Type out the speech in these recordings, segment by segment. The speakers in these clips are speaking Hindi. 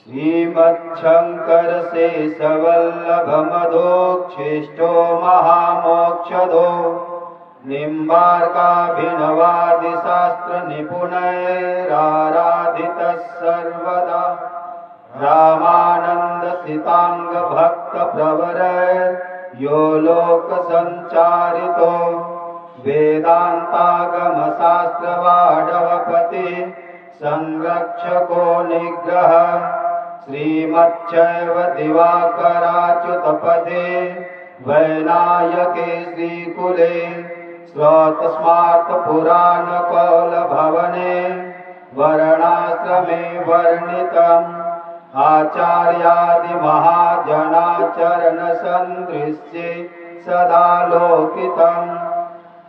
श्रीमच्छंकर शेषवल्लभ मधोक्षिष्टो महामोक्षदो निम्बार्काभिनवादि शास्त्र निपुणैराराधितः सर्वदा रामानंद सितांग भक्त प्रवरैर्यो लोक संचारितो वेदांतागम शास्त्र वाडवपति संरक्षको निग्रह श्रीमच्चैव दिवाकराच्युतपदे वैनायके श्रीकुले स्रोतस्मार्त पुराण कौल भवने वर्णाश्रमे वर्णितम् आचार्यादि महाजनाचरण संदृश्ये सदा लोकितम्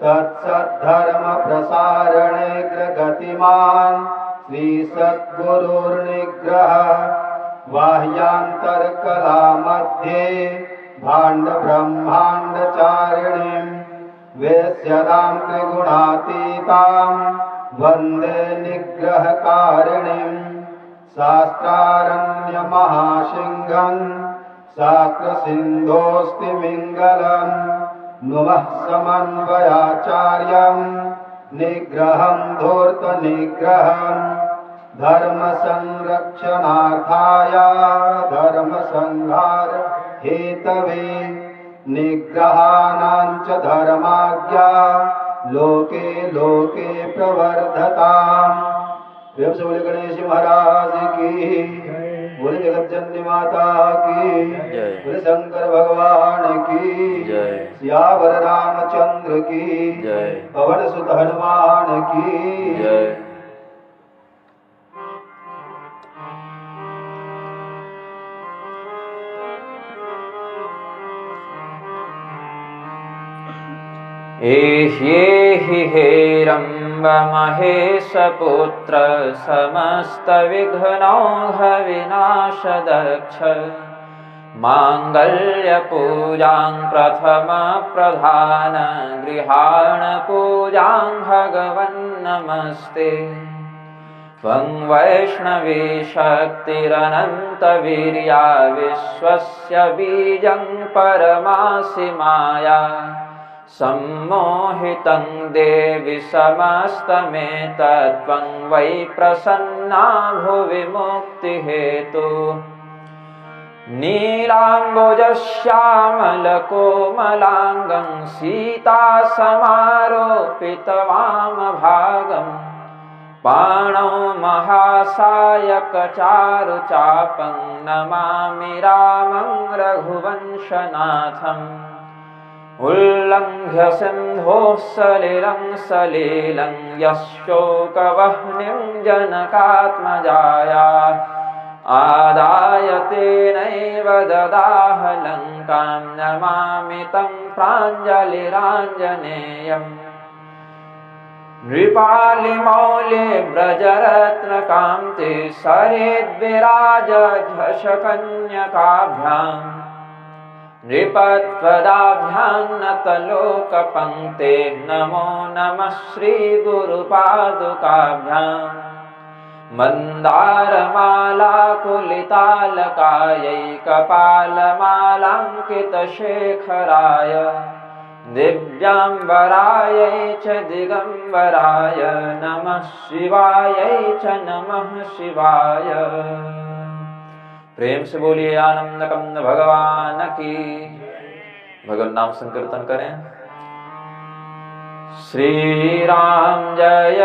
तत्सद्धर्म प्रसारणे गतिमान् श्री सद्गुरुर्निग्रह बाह्यांतरकला मध्ये भाण्ड ब्रह्मांड चारिणीं वेश्यदां त्रिगुणातीतां वन्दे निग्रहकारिणीं शास्त्रारण्य महासिंहं शास्त्र सिंधोस्ति मिंगलम् नुमः समन्वयाचार्यं निग्रहं धूर्त निग्रहं धर्म संरक्षणार्थाय धर्म संहार हेतवे निग्रहाणां च धर्माज्ञा लोके लोके प्रवर्धताम्। प्रेम से बोले गणेश महाराज की, बोले जगत जननी माता की, बोले शंकर भगवान की, सियावर रामचंद्र की, पवन सुत हनुमान की। एहि हेरम्ब महेश पुत्र समस्त विघ्नौघ विनाशदक्ष मांगल्य पूजां प्रथम प्रधान गृहाण पूजां भगवन् नमस्ते। त्वं वैष्णवी शक्तिरनंत वीर्या विश्वस्य बीजं परमासि माया सम्मोहितं देवि समस्तमेतत्त्वं वै प्रसन्ना भुवि मुक्तिहेतु नीलाम्बुजश्यामलकोमलाङ्गं सीतासमारोपितवामभागं पाणौ महासायकचारुचापं नमामि रामं रघुवंशनाथम्। उल्लङ्घ्य सिन्धोः सलिलं सलीलं यशोकवह्निं जनकात्मजायाः आदाय तेनैव ददाह लङ्कां नमामि तं प्राञ्जलिराञ्जनेयम्। नृपालिमौले व्रजरत्नकान्ति सरेद्विराजझषकन्यकाभ्याम् नृपत्वदाभ्यां नतलोकपङ्क्ते नमो नमः श्रीगुरुपादुकाभ्याम्। मन्दारमालाकुलितालकायै कपालमालाङ्कितशेखराय दिव्याम्बरायै च दिगम्बराय नमः शिवायै च नमः शिवाय। प्रेम से बोलिए आनंद कंद भगवान की। भगवान नाम संकीर्तन करें। श्री राम जय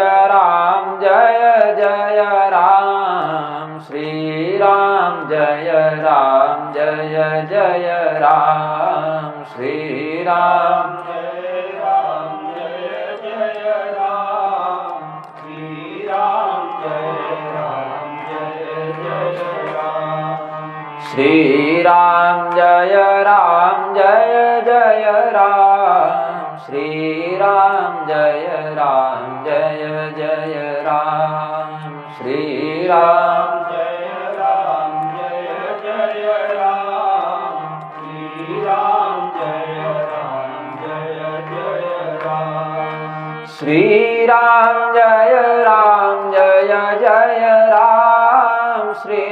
जय राम, श्री राम जय जय राम, श्री राम श्री राम जय जय राम, श्री राम जय जय राम, श्री राम जय जय राम, श्री राम जय जय राम, श्री राम जय जय राम, श्री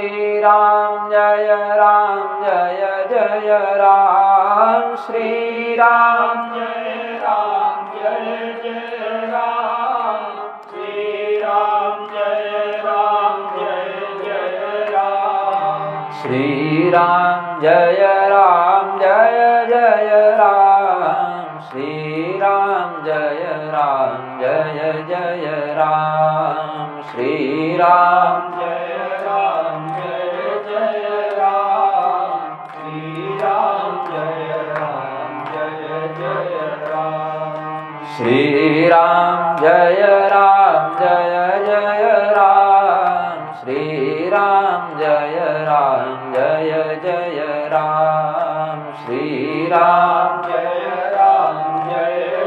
राम जय जय राम श्री राम जय जय राम श्री राम जय जय राम श्री राम जय जय राम श्री राम जय जय राम श्री राम जय जय राम श्री राम जय जय राम श्री राम जय जय राम श्री राम जय जय राम श्री राम जय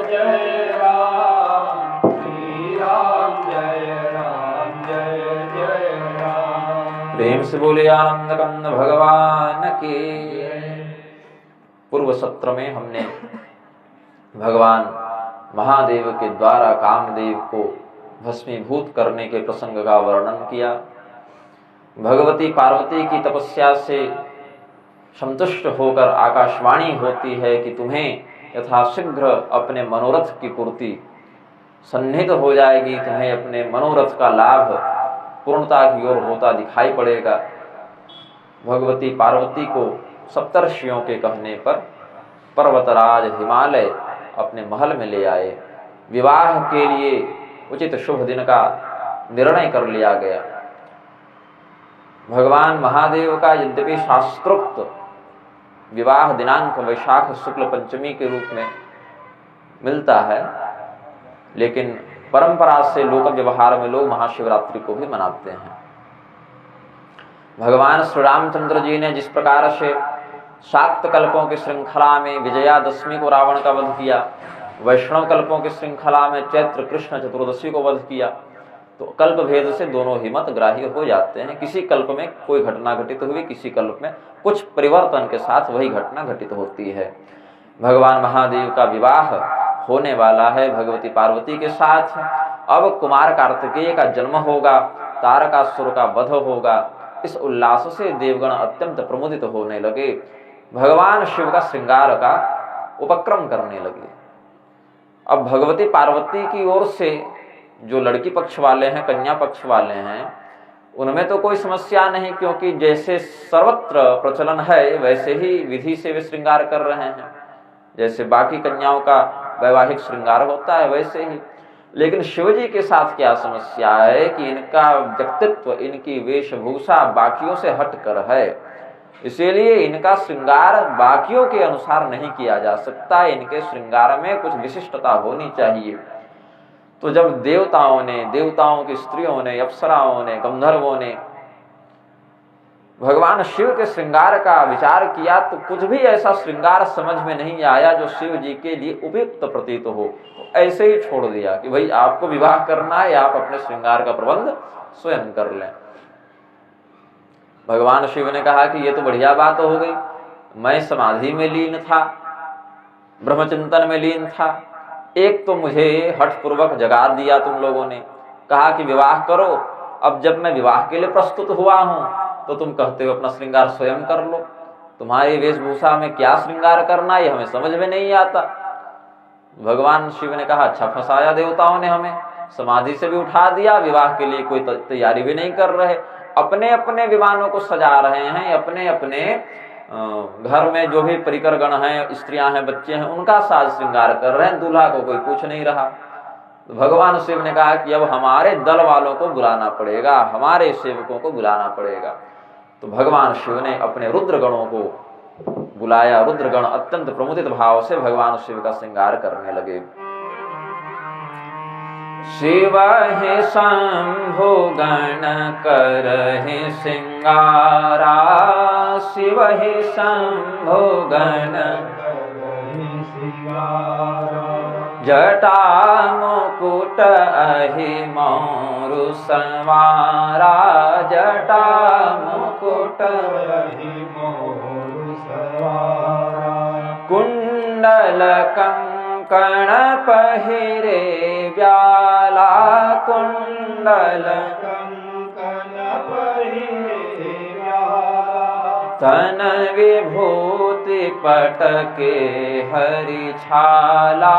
जय राम श्री राम जय राम। प्रेम से बोले आनंद कंद भगवान की। पूर्व सत्र में हमने भगवान महादेव के द्वारा कामदेव को भस्मीभूत करने के प्रसंग का वर्णन किया। भगवती पार्वती की तपस्या से संतुष्ट होकर आकाशवाणी होती है कि तुम्हें यथाशीघ्र अपने मनोरथ की पूर्ति सन्निहित हो जाएगी, तुम्हें अपने मनोरथ का लाभ पूर्णता की ओर होता दिखाई पड़ेगा। भगवती पार्वती को सप्तर्षियों के कहने पर पर्वतराज हिमालय अपने महल में ले आए। विवाह के लिए उचित शुभ दिन का निर्णय कर लिया गया। भगवान महादेव का यद्यपि शास्त्रोक्त विवाह दिनांक वैशाख शुक्ल पंचमी के रूप में मिलता है, लेकिन परंपरा से लोक व्यवहार में लोग महाशिवरात्रि को भी मनाते हैं। भगवान श्री रामचंद्र जी ने जिस प्रकार से शाक्त कल्पों की श्रृंखला में विजयादशमी को रावण का वध किया, वैष्णव कल्पों की श्रृंखला में चैत्र कृष्ण चतुर्दशी को वध किया, तो कल्प भेद से दोनों ही मत ग्राह्य हो जाते हैं। किसी कल्प में कोई घटना घटित हुई, किसी कल्प में कुछ परिवर्तन के साथ वही घटना घटित होती है। भगवान महादेव का विवाह होने वाला है भगवती पार्वती के साथ। अब कुमार कार्तिकेय का जन्म होगा, तारकासुर का वध होगा। इस उल्लास से देवगण अत्यंत प्रमुदित होने लगे, भगवान शिव का श्रृंगार का उपक्रम करने लगे। अब भगवती पार्वती की ओर से जो लड़की पक्ष वाले हैं, कन्या पक्ष वाले हैं, उनमें तो कोई समस्या नहीं, क्योंकि जैसे सर्वत्र प्रचलन है वैसे ही विधि से वे श्रृंगार कर रहे हैं। जैसे बाकी कन्याओं का वैवाहिक श्रृंगार होता है वैसे ही। लेकिन शिवजी के साथ क्या समस्या है कि इनका व्यक्तित्व, इनकी वेशभूषा बाकियों से हटकर है, इसीलिए इनका श्रृंगार बाकियों के अनुसार नहीं किया जा सकता। इनके श्रृंगार में कुछ विशिष्टता होनी चाहिए। तो जब देवताओं ने, देवताओं की स्त्रियों ने, अप्सराओं ने, गंधर्वों ने भगवान शिव के श्रृंगार का विचार किया, तो कुछ भी ऐसा श्रृंगार समझ में नहीं आया जो शिव जी के लिए उपयुक्त प्रतीत हो। ऐसे ही छोड़ दिया कि भाई आपको विवाह करना है, आप अपने श्रृंगार का प्रबंध स्वयं कर लें। भगवान शिव ने कहा कि ये तो बढ़िया बात हो गई, मैं समाधि में लीन था, ब्रह्मचिंतन में लीन था, एक तो मुझे हठपूर्वक जगा दिया तुम लोगों ने, कहा कि विवाह करो। अब जब मैं विवाह के लिए प्रस्तुत हुआ हूं तो तुम कहते हो अपना श्रृंगार स्वयं कर लो। तुम्हारी वेशभूषा में क्या श्रृंगार करना, ये हमें समझ में नहीं आता। भगवान शिव ने कहा अच्छा फंसाया देवताओं ने हमें, समाधि से भी उठा दिया, विवाह के लिए कोई तैयारी भी नहीं कर रहे, अपने अपने विमानों को सजा रहे हैं, अपने अपने घर में जो भी परिकर गण हैं, स्त्रियां हैं, बच्चे हैं, उनका साज श्रृंगार कर रहे हैं, दूल्हा को कोई पूछ नहीं रहा। तो भगवान शिव ने कहा कि अब हमारे दल वालों को बुलाना पड़ेगा, हमारे सेवकों को बुलाना पड़ेगा। तो भगवान शिव ने अपने रुद्र गणों को बुलाया। रुद्र गण अत्यंत प्रमुदित भाव से भगवान शिव का श्रृंगार करने लगे। शिव हे शंभु गण करहि श्रृंगारा, शिव हे शंभु गण करहि श्रृंगारा, जटा मुकुट अहि मोरु संवारा, जटा मुकुट अहि मोरु संवारा, कुंडल कंकण पहिरे व्याला, कुंडल कंकण पहिरे व्याला, तन विभूति पटके हरि छाला,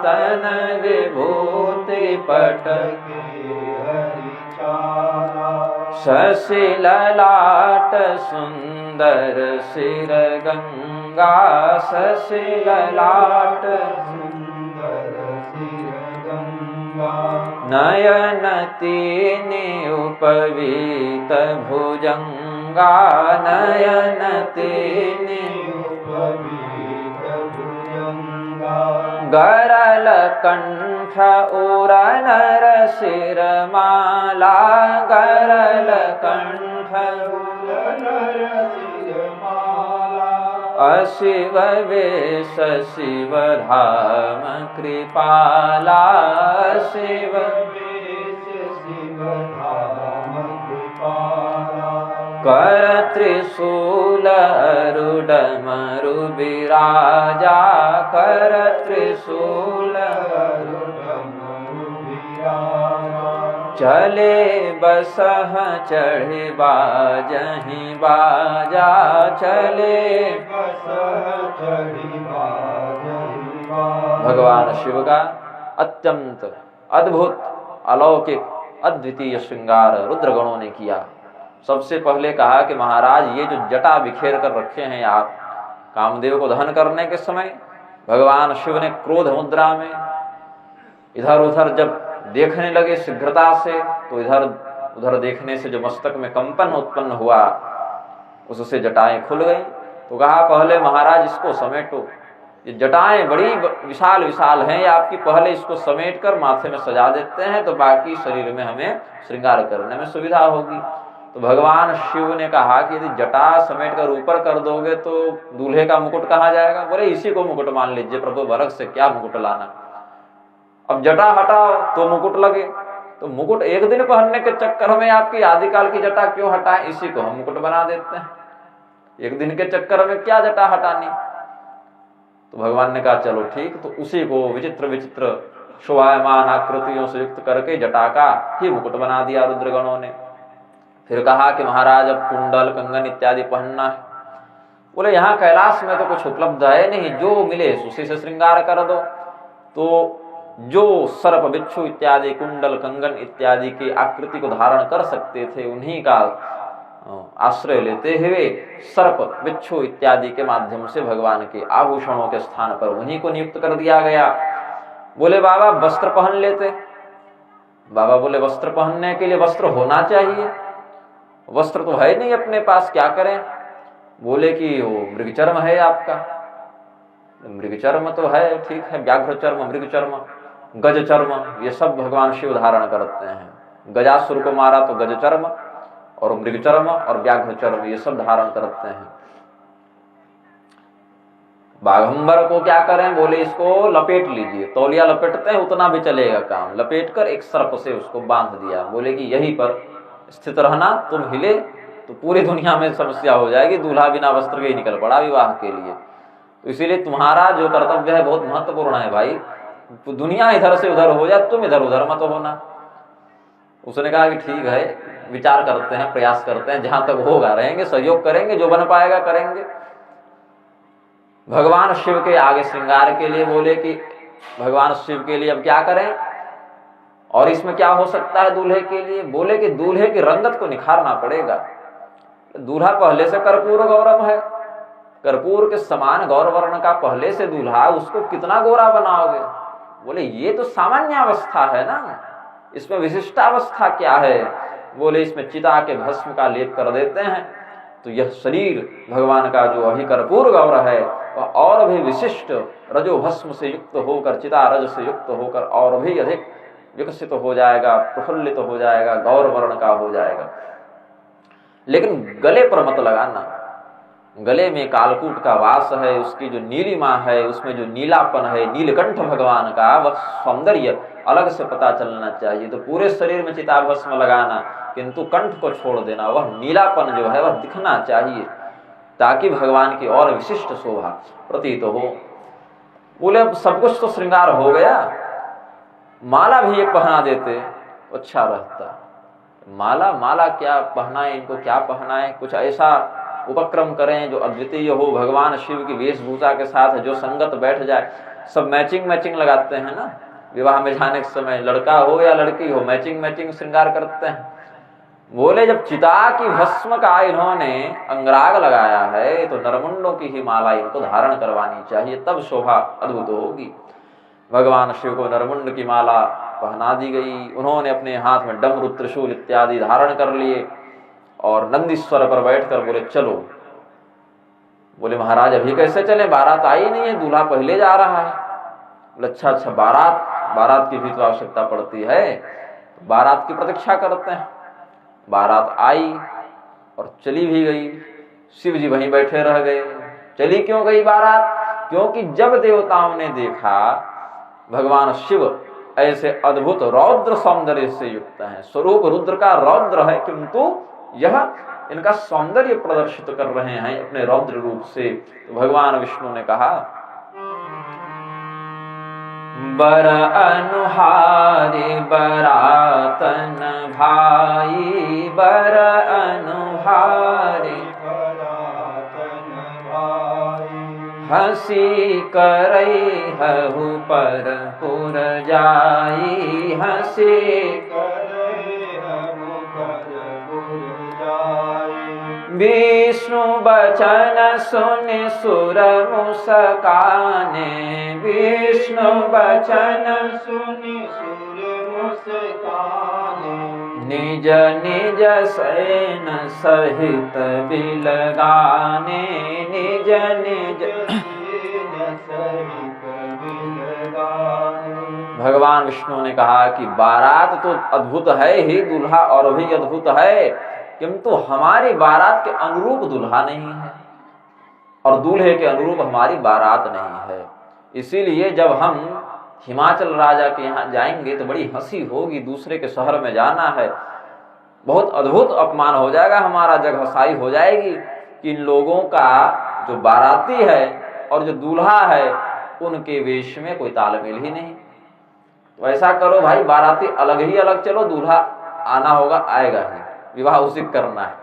तन विभूति पटके हरि छाला। शशि ललाट सुंदर सिर गंगा, शशि ललाट सुंदर सिर गंगा। नयन तीन उपवीत भुजंगा, नयन तीन उपवीत भुजंगा। गरल कंठ उर नर शिर माला, गरल कंठ नर सिर माला। अशिव वेश शिव धाम कृपाला, शिव वेश शिव धाम कृपाला। कर त्रिशूल अरुड मरु विराजा, कर त्रिशूल चले बसह चढ़े बाजहि बाजा, चले भगवान शिव का अत्यंत अद्भुत अलौकिक अद्वितीय श्रृंगार रुद्रगणों ने किया। सबसे पहले कहा कि महाराज ये जो जटा बिखेर कर रखे हैं आप कामदेव को दहन करने के समय, भगवान शिव ने क्रोध मुद्रा में इधर उधर जब देखने लगे शीघ्रता से, तो इधर उधर देखने से जो मस्तक में कंपन उत्पन्न हुआ उससे जटाएं खुल गई। तो कहा पहले महाराज इसको समेटो, ये जटाएं बड़ी विशाल विशाल हैं, ये आपकी पहले इसको समेट कर माथे में सजा देते हैं तो बाकी शरीर में हमें श्रृंगार करने में सुविधा होगी। तो भगवान शिव ने कहा कि यदि जटा समेट कर ऊपर कर दोगे तो दूल्हे का मुकुट कहाँ जाएगा? बोले इसी को मुकुट मान लीजिए प्रभु, भरत से क्या मुकुट लाना। अब जटा हटाओ तो मुकुट लगे, तो मुकुट एक दिन पहनने के चक्कर में आपकी आदिकाल की जटा क्यों हटाएं, इसी को हम मुकुट बना देते हैं। एक दिन के चक्कर में क्या जटा हटानी। तो भगवान ने कहा चलो ठीक, तो उसी को विचित्र विचित्र शोभायमान आकृतियों से युक्त करके जटा का ही मुकुट बना दिया रुद्रगणों ने। फिर कहा कि महाराज अब कुंडल कंगन इत्यादि पहनना है। बोले यहाँ कैलाश में तो कुछ उपलब्ध है नहीं, जो मिले उसी से श्रृंगार कर दो। तो जो सर्प बिच्छू इत्यादि कुंडल कंगन इत्यादि की आकृति को धारण कर सकते थे उन्हीं का आश्रय लेते हुए सर्प बिच्छू इत्यादि के माध्यम से भगवान के आभूषणों के स्थान पर उन्हीं को नियुक्त कर दिया गया। बोले बाबा वस्त्र पहन लेते। बाबा बोले वस्त्र पहनने के लिए वस्त्र होना चाहिए, वस्त्र तो है नहीं अपने पास, क्या करें। बोले कि वो मृगचर्म है आपका। मृगचर्म तो है, ठीक है, व्याघ्र चर्म, मृगचर्म, गज चर्म, ये सब भगवान शिव धारण करते हैं। गजासुर को मारा तो गज चर्म और मृगचर्म और व्याघ्र चर्म ये सब धारण करते हैं। बाघंबर को क्या करें? बोले इसको लपेट लीजिए, तौलिया लपेटते हैं उतना भी चलेगा काम, लपेट कर एक सर्प से उसको बांध दिया। बोले कि यहीं पर स्थित रहना, तुम हिले तो पूरी दुनिया में समस्या हो जाएगी, दूल्हा बिना वस्त्र के ही निकल पड़ा विवाह के लिए। तो इसीलिए तुम्हारा जो कर्तव्य है बहुत महत्वपूर्ण है भाई, दुनिया इधर से उधर हो जाए, तुम इधर उधर मत होना। उसने कहा कि ठीक है, विचार करते हैं, प्रयास करते हैं, जहां तक होगा रहेंगे, सहयोग करेंगे, जो बन पाएगा करेंगे। भगवान शिव के आगे श्रृंगार के लिए बोले कि भगवान शिव के लिए अब क्या करें और इसमें क्या हो सकता है दूल्हे के लिए। बोले कि दूल्हे की रंगत को निखारना पड़ेगा। दूल्हा पहले से कर्पूर गौरव है, कर्पूर के समान गौर वर्ण का पहले से दूल्हा, उसको कितना गोरा बनाओगे। बोले ये तो सामान्य अवस्था है ना, इसमें विशिष्टावस्था क्या है। बोले इसमें चिता के भस्म का लेप कर देते हैं तो यह शरीर भगवान का जो अभी कर्पूर गौर है वह और भी विशिष्ट रजो भस्म से युक्त होकर, चिता रज से युक्त होकर और भी अधिक विकसित हो जाएगा, प्रफुल्लित हो जाएगा, गौर वर्ण का हो जाएगा। लेकिन गले पर मत लगाना, गले में कालकूट का वास है, उसकी जो नीलिमा है, उसमें जो नीलापन है, नीलकंठ भगवान का वह सौंदर्य अलग से पता चलना चाहिए। तो पूरे शरीर में चिताभस्म लगाना, किंतु कंठ को छोड़ देना, वह नीलापन जो है वह दिखना चाहिए ताकि भगवान की और विशिष्ट शोभा प्रतीत हो। बोले अब सब कुछ तो श्रृंगार हो गया, माला भी एक पहना देते अच्छा रहता। माला क्या पहनाए, इनको क्या पहनाए, कुछ ऐसा उपक्रम करें जो अद्वितीय हो, भगवान शिव की वेशभूषा के साथ जो संगत बैठ जाए। सब मैचिंग लगाते हैं ना, विवाह में जाने के समय लड़का हो या लड़की हो मैचिंग श्रृंगार करते हैं। बोले जब चिता की भस्म का इन्होंने अंगराग लगाया है तो नरमुंडों की ही माला इनको धारण करवानी चाहिए, तब शोभा अद्भुत होगी। भगवान शिव को नरमुंड की माला पहना दी गई। उन्होंने अपने हाथ में डमरू, त्रिशूल इत्यादि धारण कर लिए और नंदीश्वर पर बैठकर बोले चलो। बोले महाराज अभी कैसे चले, बारात आई नहीं है, दूल्हा पहले जा रहा है। बोले अच्छा बारात की भी तो आवश्यकता पड़ती है, बारात की प्रतीक्षा करते हैं। बारात आई और चली भी गई, शिव जी वहीं बैठे रह गए। चली क्यों गई बारात? क्योंकि जब देवताओं ने देखा भगवान शिव ऐसे अद्भुत रौद्र सौंदर्य से युक्त हैं, स्वरूप रुद्र का रौद्र है, किंतु यह इनका सौंदर्य प्रदर्शित कर रहे हैं अपने रौद्र रूप से, तो भगवान विष्णु ने कहा बर अनुहारी बरातन भाई, बर अनुहारी बरातन भाई, हंसी करई हहु पर पुर जाई, हंसी करे हम पर पुर जाई। विष्णु बचन सुन सुर मुस्काने, विष्णु बचन सुनि सुर मुस्काने, निज निज सैन सहित बिलगाने, निज निज सहित बिलगाने। भगवान विष्णु ने कहा कि बारात तो अद्भुत है ही, दूल्हा और भी अद्भुत है, किंतु हमारी बारात के अनुरूप दूल्हा नहीं है और दूल्हे के अनुरूप हमारी बारात नहीं है। इसीलिए जब हम हिमाचल राजा के यहाँ जाएंगे तो बड़ी हंसी होगी, दूसरे के शहर में जाना है, बहुत अद्भुत अपमान हो जाएगा, हमारा जगहसाई हो जाएगी कि इन लोगों का जो बाराती है और जो दूल्हा है उनके वेश में कोई तालमेल ही नहीं। तो ऐसा करो भाई, बाराती अलग ही अलग चलो, दूल्हा आना होगा, आएगा ही, विवाह उसी करना है,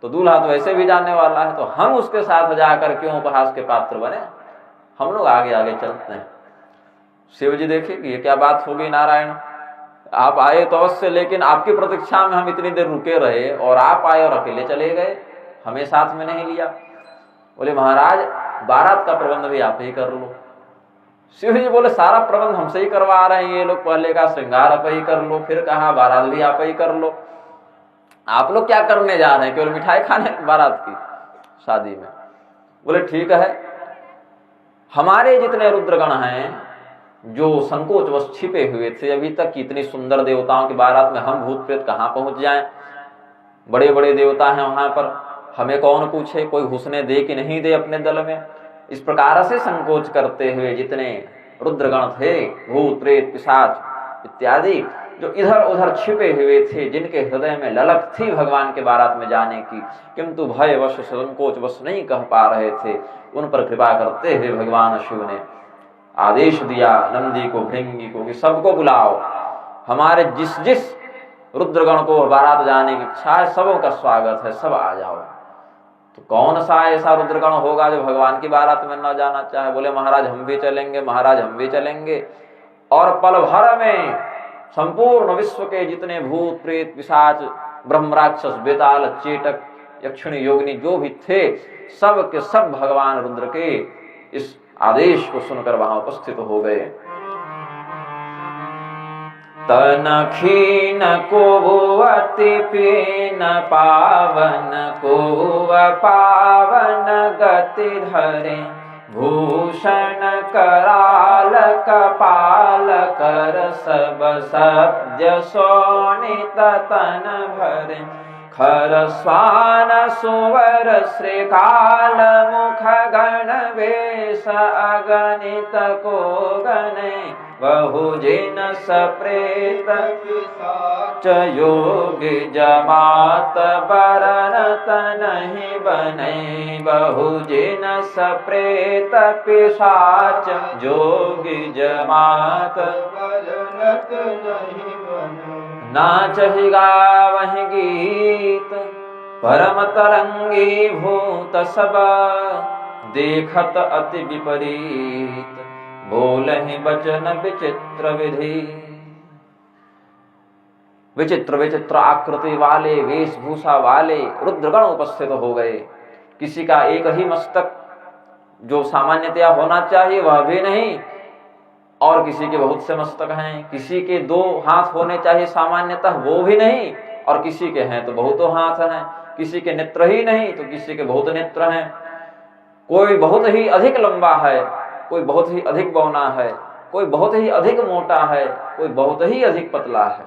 तो दूल्हा तो ऐसे भी जाने वाला है, तो हम उसके साथ जाकर क्यों उपहास के पात्र बने, हम लोग आगे आगे चलते हैं। शिव जी देखिए कि ये क्या बात होगी, नारायण आप आए तो अवश्य, लेकिन आपकी प्रतीक्षा में हम इतनी देर रुके रहे और आप आए और अकेले चले गए, हमें साथ में नहीं लिया। बोले महाराज बारात का प्रबंध भी आप ही कर लो। शिव जी बोले सारा प्रबंध हमसे ही करवा रहे हैं ये लोग, पहले का श्रृंगार आप ही कर लो, फिर कहा बारात भी आप ही कर लो। आप लोग क्या करने जा रहे हैं, केवल मिठाई खाने बारात की शादी में? बोले ठीक है, हमारे जितने रुद्रगण हैं जो संकोचवश छिपे हुए थे अभी तक की, इतनी सुंदर देवताओं की बारात में हम भूत प्रेत कहाँ पहुंच जाएं, बड़े बड़े देवता हैं वहां पर, हमें कौन पूछे, कोई घुसने दे कि नहीं दे अपने दल में। इस प्रकार से संकोच करते हुए जितने रुद्रगण थे, भूत प्रेत पिशाच इत्यादि, जो इधर उधर छिपे हुए थे, जिनके हृदय में ललक थी भगवान के बारात में जाने की, किंतु भयवश संकोचवश नहीं कह पा रहे थे, उन पर कृपा करते हुए भगवान शिव ने आदेश दिया नंदी को, भृंगी को कि सबको बुलाओ, हमारे जिस जिस रुद्रगण को बारात जाने की इच्छा है सबों का स्वागत है, सब आ जाओ। तो कौन सा ऐसा रुद्रगण होगा जो भगवान की बारात में न जाना चाहे? बोले महाराज हम भी चलेंगे, महाराज हम भी चलेंगे। और पल भर में संपूर्ण विश्व के जितने भूत प्रेत पिशाच ब्रह्म राक्षस बेताल चेटक यक्षिणी योगिनी जो भी थे, सब के सब भगवान रुद्र के इस आदेश को सुनकर वहां उपस्थित हो गए। तन खीन को अति पीन पावन को पावन गति धरे, भूषण कराल कपाल कर सब सब्ज शोणित तन भरे, खर स्वान सुवर श्रीकाल मुख गण वेश अगणित को गणे, बहुजिन सप्रेत पिशाच योगी जमात बरनत नहीं बने, बहुजिन सप्रेत पिशाच जोगी जमात बरनत नहीं बने। नाच ही गावहि गीत परम तरंगी भूत सब देखत अति विपरीत, बोलहि वचन विचित्र विधि। विचित्र विचित्र आकृति वाले, वेशभूषा वाले रुद्रगण उपस्थित हो गए। किसी का एक ही मस्तक जो सामान्यतया होना चाहिए वह भी नहीं, और किसी के बहुत से मस्तक हैं। किसी के 2 हाथ होने चाहिए सामान्यतः, वो भी नहीं, और किसी के हैं तो बहुतों हाथ हैं। किसी के नेत्र ही नहीं तो किसी के बहुत नेत्र हैं। कोई बहुत ही अधिक लंबा है, कोई बहुत ही अधिक बौना है, कोई बहुत ही अधिक मोटा है, कोई बहुत ही अधिक पतला है।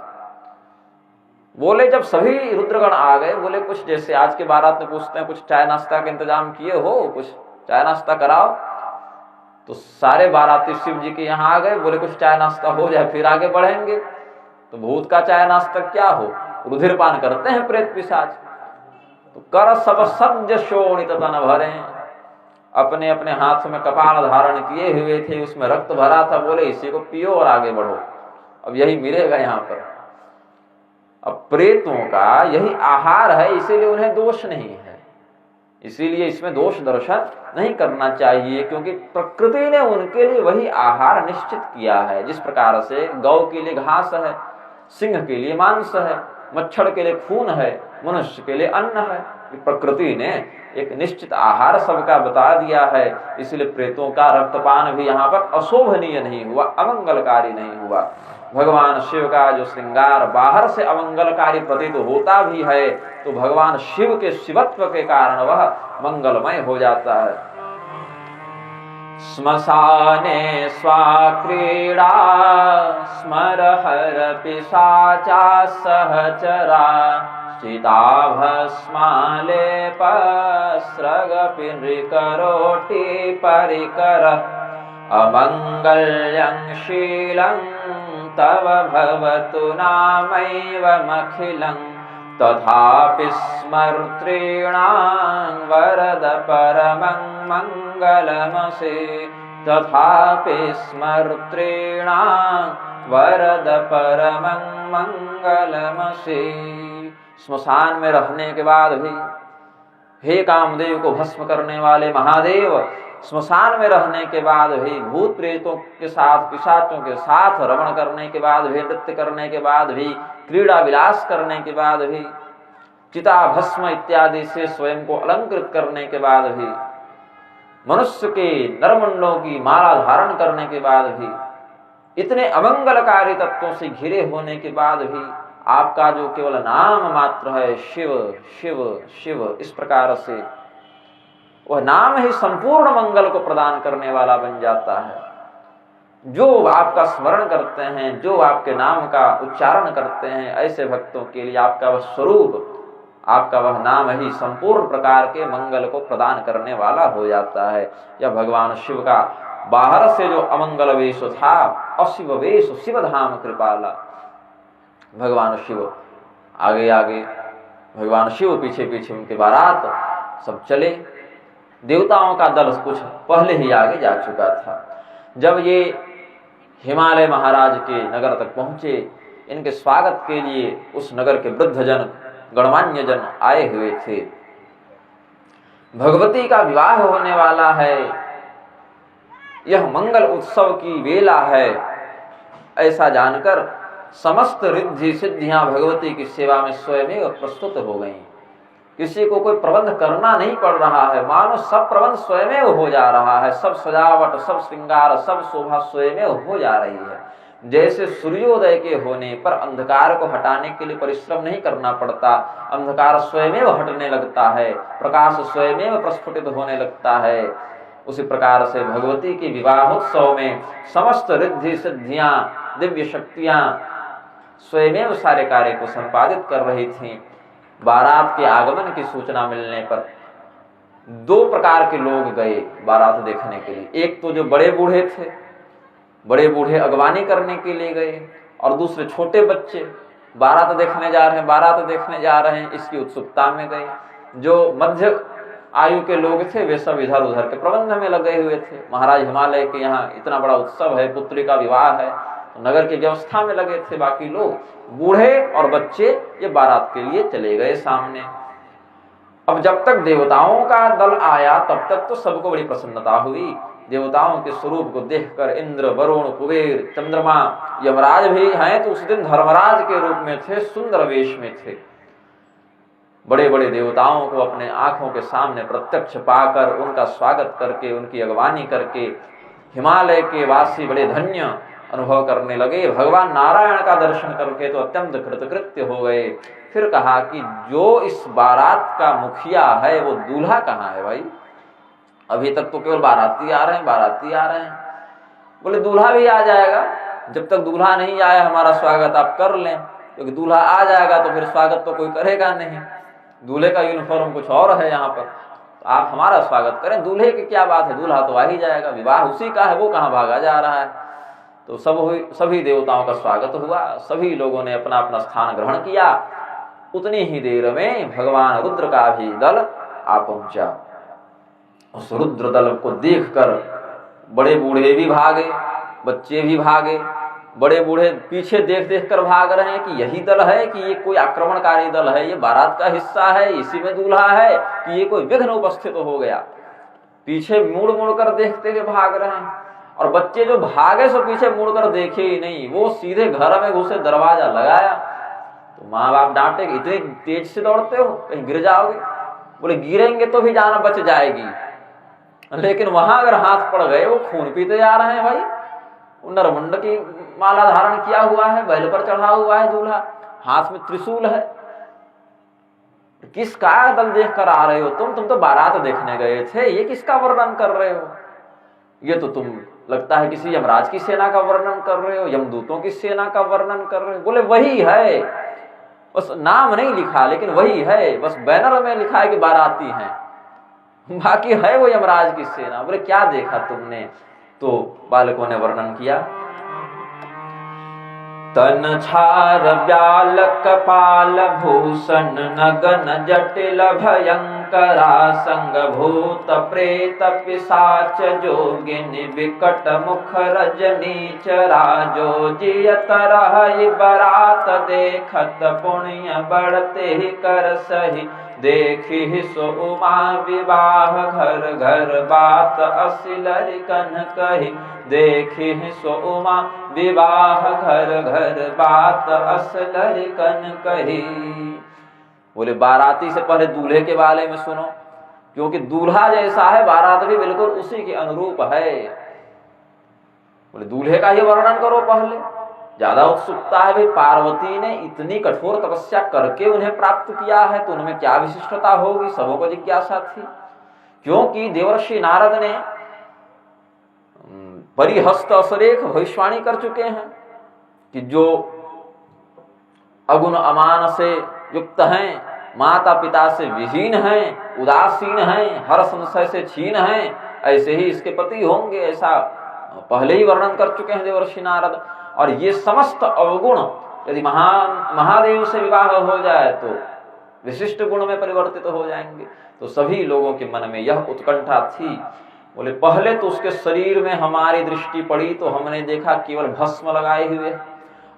बोले जब सभी रुद्रगण आ गए, बोले कुछ जैसे आज के बारात में पूछते हैं कुछ चाय नाश्ता का इंतजाम किए हो, कुछ चाय नाश्ता कराओ। तो सारे बाराती शिव जी के यहाँ आ गए। बोले कुछ चाय नाश्ता हो जाए फिर आगे बढ़ेंगे। तो भूत का चाय नाश्ता क्या हो, रुधिरपान करते हैं प्रेत पिशाच। तो कर सब सद्य शोणित तन भरे, अपने अपने हाथ में कपाल धारण किए हुए थे, उसमें रक्त भरा था। बोले इसी को पियो और आगे बढ़ो, अब यही मिलेगा यहाँ पर। अब प्रेतों का यही आहार है, इसीलिए उन्हें दोष नहीं है, इसीलिए इसमें दोष दर्शन नहीं करना चाहिए, क्योंकि प्रकृति ने उनके लिए वही आहार निश्चित किया है। जिस प्रकार से गौ के लिए घास है, सिंह के लिए मांस है, मच्छर के लिए खून है, मनुष्य के लिए अन्न है। प्रकृति ने एक निश्चित आहार सबका बता दिया है, इसलिए प्रेतों का रक्तपान भी यहाँ पर अशोभनीय नहीं हुआ, अमंगलकारी नहीं हुआ। भगवान शिव का जो श्रृंगार बाहर से अमंगलकारी प्रतीत होता भी है, तो भगवान शिव के शिवत्व के कारण वह मंगलमय हो जाता है। श्मशाने स्वाक्रीड़ा स्मरहर पिशाचा सहचरा, चिताभस्मालेपस्रग पिनृकरोटि परिकर, अमंगल्यं शीलं तव भवतु नामैवमखिलं, तथापि स्मर्तॄणां वरद परमं मंगलमसि, तथापि स्मर्तॄणां वरद परमं मंगलमसि। श्मशान में रहने के बाद भी, हे कामदेव को भस्म करने वाले महादेव, श्मशान में रहने के बाद भी, भूत प्रेतों के साथ, पिशाचों के साथ रमण करने के बाद भी, नृत्य करने के बाद भी, क्रीड़ा विलास करने के बाद भी, चिता भस्म इत्यादि से स्वयं को अलंकृत करने के बाद भी, मनुष्य के नरमुंडों की माला धारण करने के बाद भी, इतने अमंगलकारी तत्वों से घिरे होने के बाद भी आपका जो केवल नाम मात्र है शिव शिव शिव, इस प्रकार से वह नाम ही संपूर्ण मंगल को प्रदान करने वाला बन जाता है। जो आपका स्मरण करते हैं, जो आपके नाम का उच्चारण करते हैं, ऐसे भक्तों के लिए आपका वह स्वरूप, आपका वह नाम ही संपूर्ण प्रकार के मंगल को प्रदान करने वाला हो जाता है। यह भगवान शिव का बाहर से जो अमंगल वेश था, अशिव वेश, शिव धाम कृपाला। भगवान शिव आगे आगे, भगवान शिव पीछे पीछे, उनके बारात सब चले। देवताओं का दल कुछ पहले ही आगे जा चुका था। जब ये हिमालय महाराज के नगर तक पहुंचे, इनके स्वागत के लिए उस नगर के वृद्धजन, गणमान्य जन आए हुए थे। भगवती का विवाह होने वाला है, यह मंगल उत्सव की वेला है, ऐसा जानकर समस्त रिद्धि सिद्धियां भगवती की सेवा में स्वयं प्रस्तुत हो गईं। किसी को कोई प्रबंध करना नहीं पड़ रहा है, मानो सब प्रबंध स्वयं हो जा रहा है। सब सजावट, सब श्रृंगार, सब शोभा स्वयं हो जा रही है। जैसे सूर्योदय के होने पर अंधकार को हटाने के लिए परिश्रम नहीं करना पड़ता, अंधकार स्वयं हटने लगता है, प्रकाश स्वयं प्रस्फुटित होने लगता है। उसी प्रकार से भगवती के विवाहोत्सव में समस्त रिद्धि सिद्धियां, दिव्य शक्तियां स्वयं सारे कार्य को संपादित कर रही थीं। बारात के आगमन की सूचना मिलने पर 2 प्रकार के लोग गए बारात देखने के लिए। एक तो जो बड़े बूढ़े थे, बड़े बूढ़े अगवानी करने के लिए गए, और दूसरे छोटे बच्चे बारात देखने जा रहे हैं, बारात देखने जा रहे हैं, इसकी उत्सुकता में गए। जो मध्य आयु के लोग थे वे सब इधर उधर के प्रबंध में लगे हुए थे। महाराज हिमालय के यहाँ इतना बड़ा उत्सव है, पुत्री का विवाह है, नगर की व्यवस्था में लगे थे। बाकी लोग, बूढ़े और बच्चे, ये बारात के लिए चले गए सामने। अब जब तक देवताओं का दल आया तब तक तो सबको बड़ी प्रसन्नता हुई। देवताओं के स्वरूप को देखकर इंद्र, वरुण, कुबेर, चंद्रमा, यमराज भी हैं तो उस दिन धर्मराज के रूप में थे, सुंदर वेश में थे। बड़े बड़े देवताओं को अपने आंखों के सामने प्रत्यक्ष पाकर उनका स्वागत करके, उनकी अगवानी करके हिमालय के वासी बड़े धन्य अनुभव करने लगे। भगवान नारायण का दर्शन करके तो अत्यंत कृतकृत्य हो गए। फिर कहा कि जो इस बारात का मुखिया है वो दूल्हा कहाँ है भाई? अभी तक तो केवल बाराती आ रहे हैं, बाराती आ रहे हैं। बोले दूल्हा भी आ जाएगा, जब तक दूल्हा नहीं आया हमारा स्वागत आप कर लें, क्योंकि दूल्हा आ जाएगा तो फिर स्वागत तो कोई करेगा नहीं। दूल्हे का यूनिफॉर्म कुछ और है यहाँ पर, तो आप हमारा स्वागत करें। दूल्हे की क्या बात है, दूल्हा तो आ ही जाएगा, विवाह उसी का है, वो कहाँ भागा जा रहा है। तो सभी देवताओं का स्वागत हुआ, सभी लोगों ने अपना अपना स्थान ग्रहण किया। उतनी ही देर में भगवान रुद्र का भी दल आ पहुंचा। उस रुद्र दल को देखकर बड़े बूढ़े भी भागे, बच्चे भी भागे। बड़े बूढ़े पीछे देख देख कर भाग रहे हैं कि यही दल है, कि ये कोई आक्रमणकारी दल है, ये बारात का हिस्सा है, इसी में दूल्हा है, कि ये कोई विघ्न उपस्थित हो गया। पीछे मुड़ मुड़ कर देखते हुए भाग रहे हैं। और बच्चे जो भागे सो पीछे मुड़कर देखे ही नहीं, वो सीधे घर में घुसे, दरवाजा लगाया। तो माँ बाप डांटे कि इतनी तेज से दौड़ते हो, कहीं गिर जाओगे। बोले गिरेंगे तो भी जान बच जाएगी, लेकिन वहां अगर हाथ पड़ गए, वो खून पीते जा रहे हैं भाई। नरमुंड की माला धारण किया हुआ है, बैल पर चढ़ा हुआ है दूल्हा, हाथ में त्रिशूल है। किसका दल देख कर आ रहे हो तुम तो बारात देखने गए थे, ये किसका वर्णन कर रहे हो? ये तो तुम लगता है किसी यमराज की सेना का वर्णन कर रहे हो, यमदूतों की सेना का वर्णन कर रहे हो। बोले वही है, बस नाम नहीं लिखा, लेकिन वही है, बस बैनर में लिखा है कि बाराती हैं, बाकी है वो यमराज की सेना। बोले क्या देखा तुमने? तो बालकों ने वर्णन किया। तन छार ब्याल कपाल भूषण नगन जटिल भयंकरा संग भूत प्रेत पिशाच जोगिन विकट मुख रजनी चरा जो जिय तरह बरात देखत पुण्य बढ़ते कर सही देखी सो उमा विवाह घर घर बात असिलर कन कही देखी सो उमा विवाह घर घर बात असलर कन कही। बोले बाराती से पहले दूल्हे के बारे में सुनो, क्योंकि दूल्हा जैसा है बारात भी बिल्कुल उसी के अनुरूप है। बोले दूल्हे का ही वर्णन करो पहले, ज्यादा उत्सुकता है भाई। पार्वती ने इतनी कठोर तपस्या करके उन्हें प्राप्त किया है, तो उनमें क्या विशिष्टता होगी, सबों को जिज्ञासा थी। क्योंकि देवर्षि नारद ने परिहस्त असरेख भविष्यवाणी कर चुके हैं कि जो अगुण अमान से युक्त हैं, माता पिता से विहीन हैं, उदासीन हैं, हर संशय से छीन हैं, ऐसे ही इसके पति होंगे, ऐसा पहले ही वर्णन कर चुके हैं देवर्षि नारद। और ये समस्त अवगुण यदि महादेव से विवाह हो जाए तो विशिष्ट गुण में परिवर्तित हो जाएंगे। तो सभी लोगों के मन में यह उत्कंठा थी। बोले पहले तो उसके शरीर में हमारी दृष्टि पड़ी तो हमने देखा केवल भस्म लगाए हुए,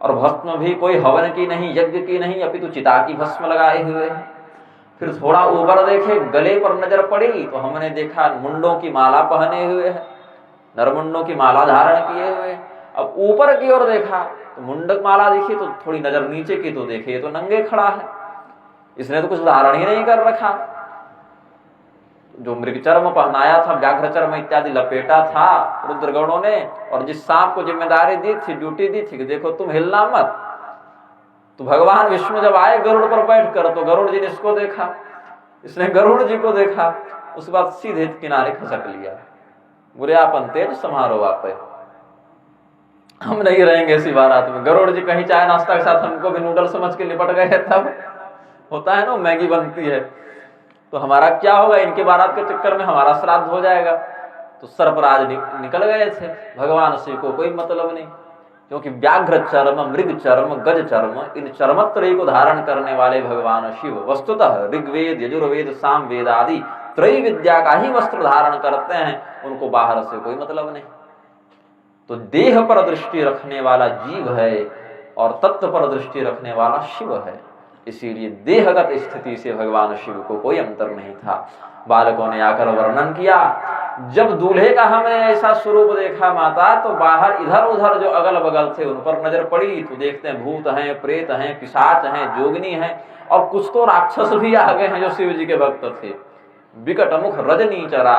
और भस्म भी कोई हवन की नहीं, यज्ञ की नहीं, अपितु चिता की भस्म लगाए हुए है। फिर थोड़ा ऊपर देखे, गले पर नजर पड़ी तो हमने देखा मुंडों की माला पहने हुए है, नरमुंडों की माला धारण किए हुए। अब ऊपर की ओर देखा तो मुंडक माला देखी, तो थोड़ी नजर नीचे की तो देखे तो नंगे खड़ा है, इसने तो कुछ धारण ही नहीं कर रखा। जो मृगचर्म पहनाया था, व्याघ्र चर्म इत्यादि लपेटा था रुद्रगणों ने, और जिस सांप को जिम्मेदारी दी थी, ड्यूटी दी थी कि देखो तुम हिलना मत, तो भगवान विष्णु जब आए गरुड़ पर बैठ कर, तो गरुड़ जी ने इसको देखा, इसने गरुड़ जी को देखा, उसके बाद सीधे किनारे खसक लिया। बुरे आपन तेज समारोह आप, हम नहीं रहेंगे इसी बारात में। गरुड़ जी कहीं चाय नाश्ता के साथ हमको भी नूडल समझ के लिपट गए, तब होता है ना मैगी बनती है, तो हमारा क्या होगा, इनके बारात के चक्कर में हमारा श्राद्ध हो जाएगा। तो सर्पराज निकल गए थे। भगवान शिव को कोई मतलब नहीं, क्योंकि व्याघ्र चर्म, मृग चर्म, गज चर्म, इन चर्मत्रय को धारण करने वाले भगवान शिव वस्तुतः ऋग्वेद, यजुर्वेद, सामवेद आदि त्रय विद्या का ही वस्त्र धारण करते हैं, उनको बाहर से कोई मतलब नहीं। तो देह पर दृष्टि रखने वाला जीव है और तत्व पर दृष्टि रखने वाला शिव है। इसीलिए देहगत स्थिति से भगवान शिव को कोई अंतर नहीं था। बालकों ने आकर वर्णन किया, जब दूल्हे का हमने ऐसा स्वरूप देखा माता, तो बाहर इधर उधर जो अगल बगल थे उन पर नजर पड़ी तो देखते हैं भूत हैं, प्रेत हैं, पिशाच हैं, जोगिनी हैं, और कुछ तो राक्षस भी आ गए हैं जो शिव जी के भक्त थे। विकट मुख रजनी चरा,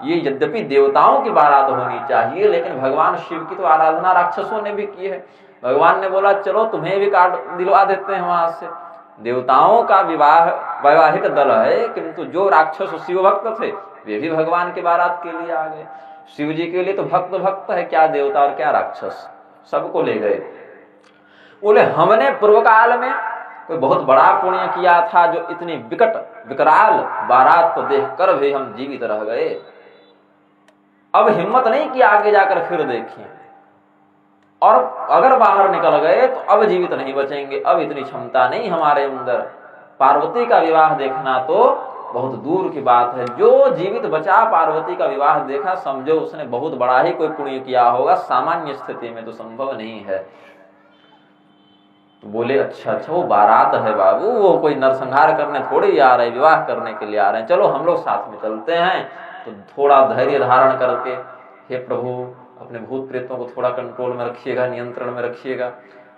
ये यद्यपि देवताओं की बारात होनी चाहिए, लेकिन भगवान शिव की तो आराधना राक्षसों ने भी की है। भगवान ने बोला चलो तुम्हें भी काट दिलवा देते हैं वहां से। देवताओं का वैवाहिक दल है, किंतु जो राक्षस शिव भक्त थे वे भी भगवान की बारात के लिए आ गए। शिव जी के लिए तो भक्त भक्त है, क्या देवता और क्या राक्षस, सबको ले गए। बोले हमने पूर्व काल में कोई बहुत बड़ा पुण्य किया था, जो इतनी विकट विकराल बारात को देखकर भी हम जीवित रह गए। अब हिम्मत नहीं कि आगे जाकर फिर देखें, और अगर बाहर निकल गए तो अब जीवित नहीं बचेंगे, अब इतनी क्षमता नहीं हमारे अंदर। पार्वती का विवाह देखना तो बहुत दूर की बात है। जो जीवित बचा पार्वती का विवाह देखा, समझो उसने बहुत बड़ा ही कोई पुण्य किया होगा, सामान्य स्थिति में तो संभव नहीं है। तो बोले अच्छा वो बारात है बाबू, वो कोई नरसंहार करने थोड़ी आ रहे, विवाह करने के लिए आ रहे हैं, चलो हम लोग साथ में चलते हैं। तो थोड़ा धैर्य धारण करके, हे प्रभु अपने भूत प्रेतों को थोड़ा कंट्रोल में रखिएगा, नियंत्रण में रखिएगा,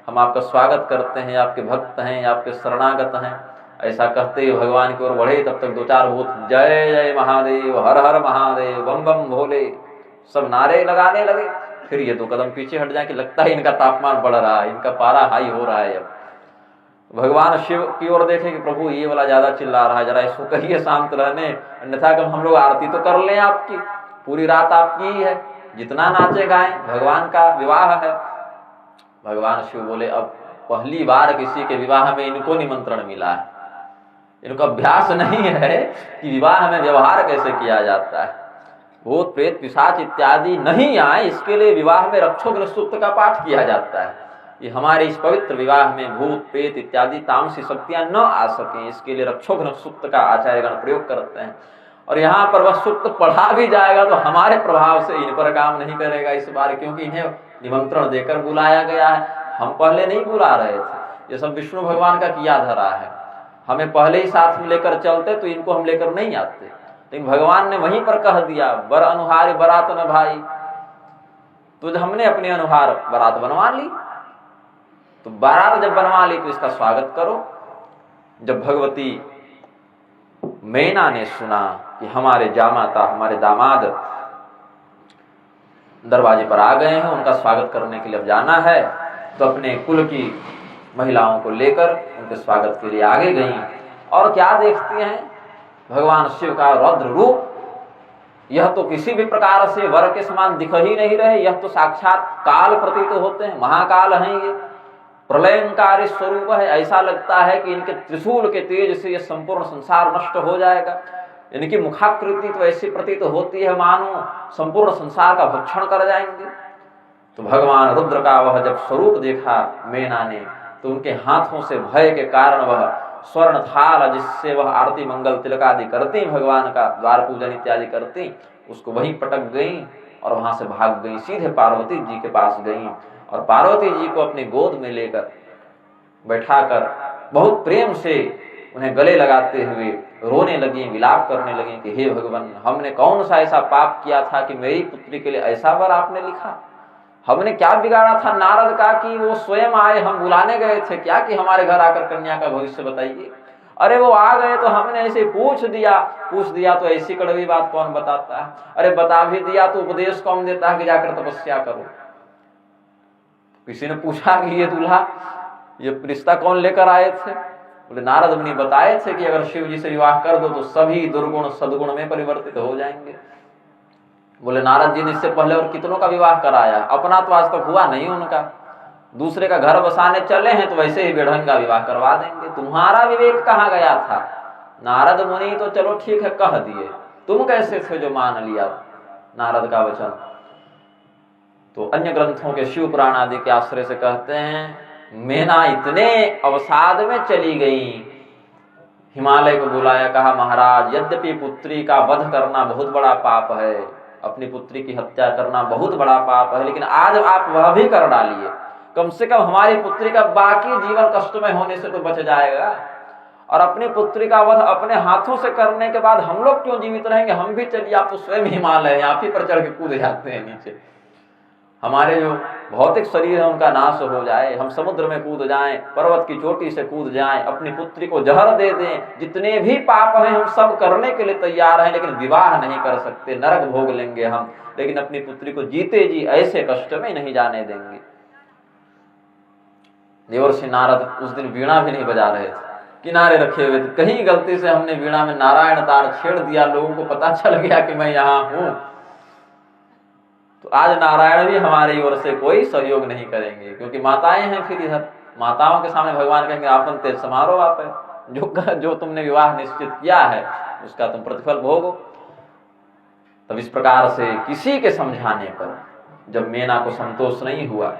हम आपका स्वागत करते हैं, आपके भक्त हैं, आपके शरणागत हैं। ऐसा कहते हुए भगवान की ओर बढ़े, तब तक दो चार भूत जय जय महादेव, हर हर महादेव, बम बम भोले, सब नारे लगाने लगे। फिर ये दो कदम पीछे हट जाए कि लगता है इनका तापमान बढ़ रहा है, इनका पारा हाई हो रहा है। अब भगवान शिव की ओर देखे कि प्रभु ये वाला ज्यादा चिल्ला रहा है, जरा इसको कहिए शांत रहने, अन्यथा कि हम लोग आरती तो कर लें आपकी, पूरी रात आपकी ही है, जितना नाचे गाएं, भगवान का विवाह है। भगवान शिव बोले अब पहली बार किसी के विवाह में इनको निमंत्रण मिला है, इनको अभ्यास नहीं है कि विवाह में व्यवहार कैसे किया जाता है। भूत प्रेत पिशाच इत्यादि नहीं आए, इसके लिए विवाह में रक्षोघ्न सूक्त का पाठ किया जाता है। ये हमारे इस पवित्र विवाह में भूत प्रेत इत्यादि तामसी शक्तियां न आ सकें, इसके लिए रक्षोघ्न सूक्त का आचार्यगण प्रयोग करते हैं। और यहाँ पर वह सूक्त पढ़ा भी जाएगा तो हमारे प्रभाव से इन पर काम नहीं करेगा इस बार, क्योंकि इन्हें निमंत्रण देकर बुलाया गया है, हम पहले नहीं बुला रहे थे। ये सब विष्णु भगवान का किया धरा है, हमें पहले ही साथ में लेकर चलते तो इनको हम लेकर नहीं आते, लेकिन भगवान ने वहीं पर कह दिया बर अनुहार बरात न भाई, तो हमने अपने अनुहार बारात बनवा ली। तो बारात जब बनवा ली तो इसका स्वागत करो। जब भगवती मैना ने सुना कि हमारे जामाता, हमारे दामाद दरवाजे पर आ गए हैं, उनका स्वागत करने के लिए अब जाना है, तो अपने कुल की महिलाओं को लेकर उनके स्वागत के लिए आगे गई। और क्या देखती हैं, भगवान शिव का रौद्र रूप, यह तो किसी भी प्रकार से वर के समान दिख ही नहीं रहे, यह तो साक्षात काल प्रतीत होते हैं, महाकाल हैं, ये प्रलयंकारी स्वरूप है। ऐसा लगता है कि इनके त्रिशूल के तेज से यह संपूर्ण संसार नष्ट हो जाएगा। इनकी मुखाकृति तो ऐसी प्रतीत होती है मानो संपूर्ण संसार का भक्षण कर जाएंगे। तो भगवान रुद्र का वह जब स्वरूप देखा मैना ने, तो उनके हाथों से भय के कारण वह स्वर्ण थाल जिससे वह आरती मंगल तिलक आदि करती, भगवान का द्वार पूजन इत्यादि करती, उसको वहीं पटक गई और वहां से भाग गई, सीधे पार्वती जी के पास गई और पार्वती जी को अपनी गोद में लेकर बैठाकर बहुत प्रेम से उन्हें गले लगाते हुए रोने लगी, विलाप करने लगी कि हे भगवान, हमने कौन सा ऐसा पाप किया था कि मेरी पुत्री के लिए ऐसा वर आपने लिखा? हमने क्या बिगाड़ा था नारद का कि वो स्वयं आए, हम बुलाने गए थे क्या कि हमारे घर आकर कन्या का भविष्य बताइए? अरे वो आ गए तो हमने ऐसे पूछ दिया तो ऐसी कड़वी बात कौन बताता है? अरे बता भी दिया तो उपदेश कौन देता है कि जाकर तपस्या करो? किसी ने पूछा कि ये दूल्हा, ये रिश्ता कौन लेकर आए थे? बोले नारद मुनि बताए थे कि अगर शिव जी से विवाह कर दो तो सभी दुर्गुण सद्गुण में परिवर्तित हो जाएंगे। बोले नारद जी ने इससे पहले और कितनों का विवाह कराया, अपना तो आज तक हुआ नहीं उनका, दूसरे का घर बसाने चले हैं तो वैसे ही बेढंग का विवाह करवा देंगे, तुम्हारा विवेक कहाँ गया था? नारद मुनि तो चलो ठीक है कह दिए, तुम कैसे थे जो मान लिया नारद का वचन? तो अन्य ग्रंथों के शिव पुराण आदि के आश्रय से कहते हैं मैना इतने अवसाद में चली गई, हिमालय को बुलाया, कहा महाराज यद्यपि पुत्री का वध करना बहुत बड़ा पाप है, अपनी पुत्री की हत्या करना बहुत बड़ा पाप है, लेकिन आज आप वह भी कर डालिए, कम से कम हमारी पुत्री का बाकी जीवन कष्टमय होने से तो बच जाएगा। और अपनी पुत्री का वध अपने हाथों से करने के बाद हम लोग क्यों जीवित रहेंगे? हम भी चलिए, आप तो स्वयं हिमालय हैं, आप ही पर चढ़ के कूद जाते हैं नीचे। हमारे जो भौतिक शरीर है उनका नाश हो जाए, हम समुद्र में कूद जाएं, पर्वत की चोटी से कूद जाएं, अपनी पुत्री को जहर दे दें, जितने भी पाप हैं हम सब करने के लिए तैयार हैं, लेकिन विवाह नहीं कर सकते, नरक भोग लेंगे हम, लेकिन अपनी पुत्री को जीते जी ऐसे कष्ट में नहीं जाने देंगे। देवर्षि नारद उस दिन वीणा भी नहीं बजा रहे थे, किनारे रखे हुए थे। कहीं गलती से हमने वीणा में नारायण तार छेड़ दिया, लोगों को पता चल गया कि मैं यहाँ हूं, तो आज नारायण भी हमारी ओर से कोई सहयोग नहीं करेंगे, क्योंकि माताएं हैं। फिर इधर माताओं के सामने भगवान कहेंगे आपन तेज समारोह आप है, जो तुमने विवाह निश्चित किया है उसका तुम प्रतिफल भोगो। तब इस प्रकार से किसी के समझाने पर जब मेना को संतोष नहीं हुआ,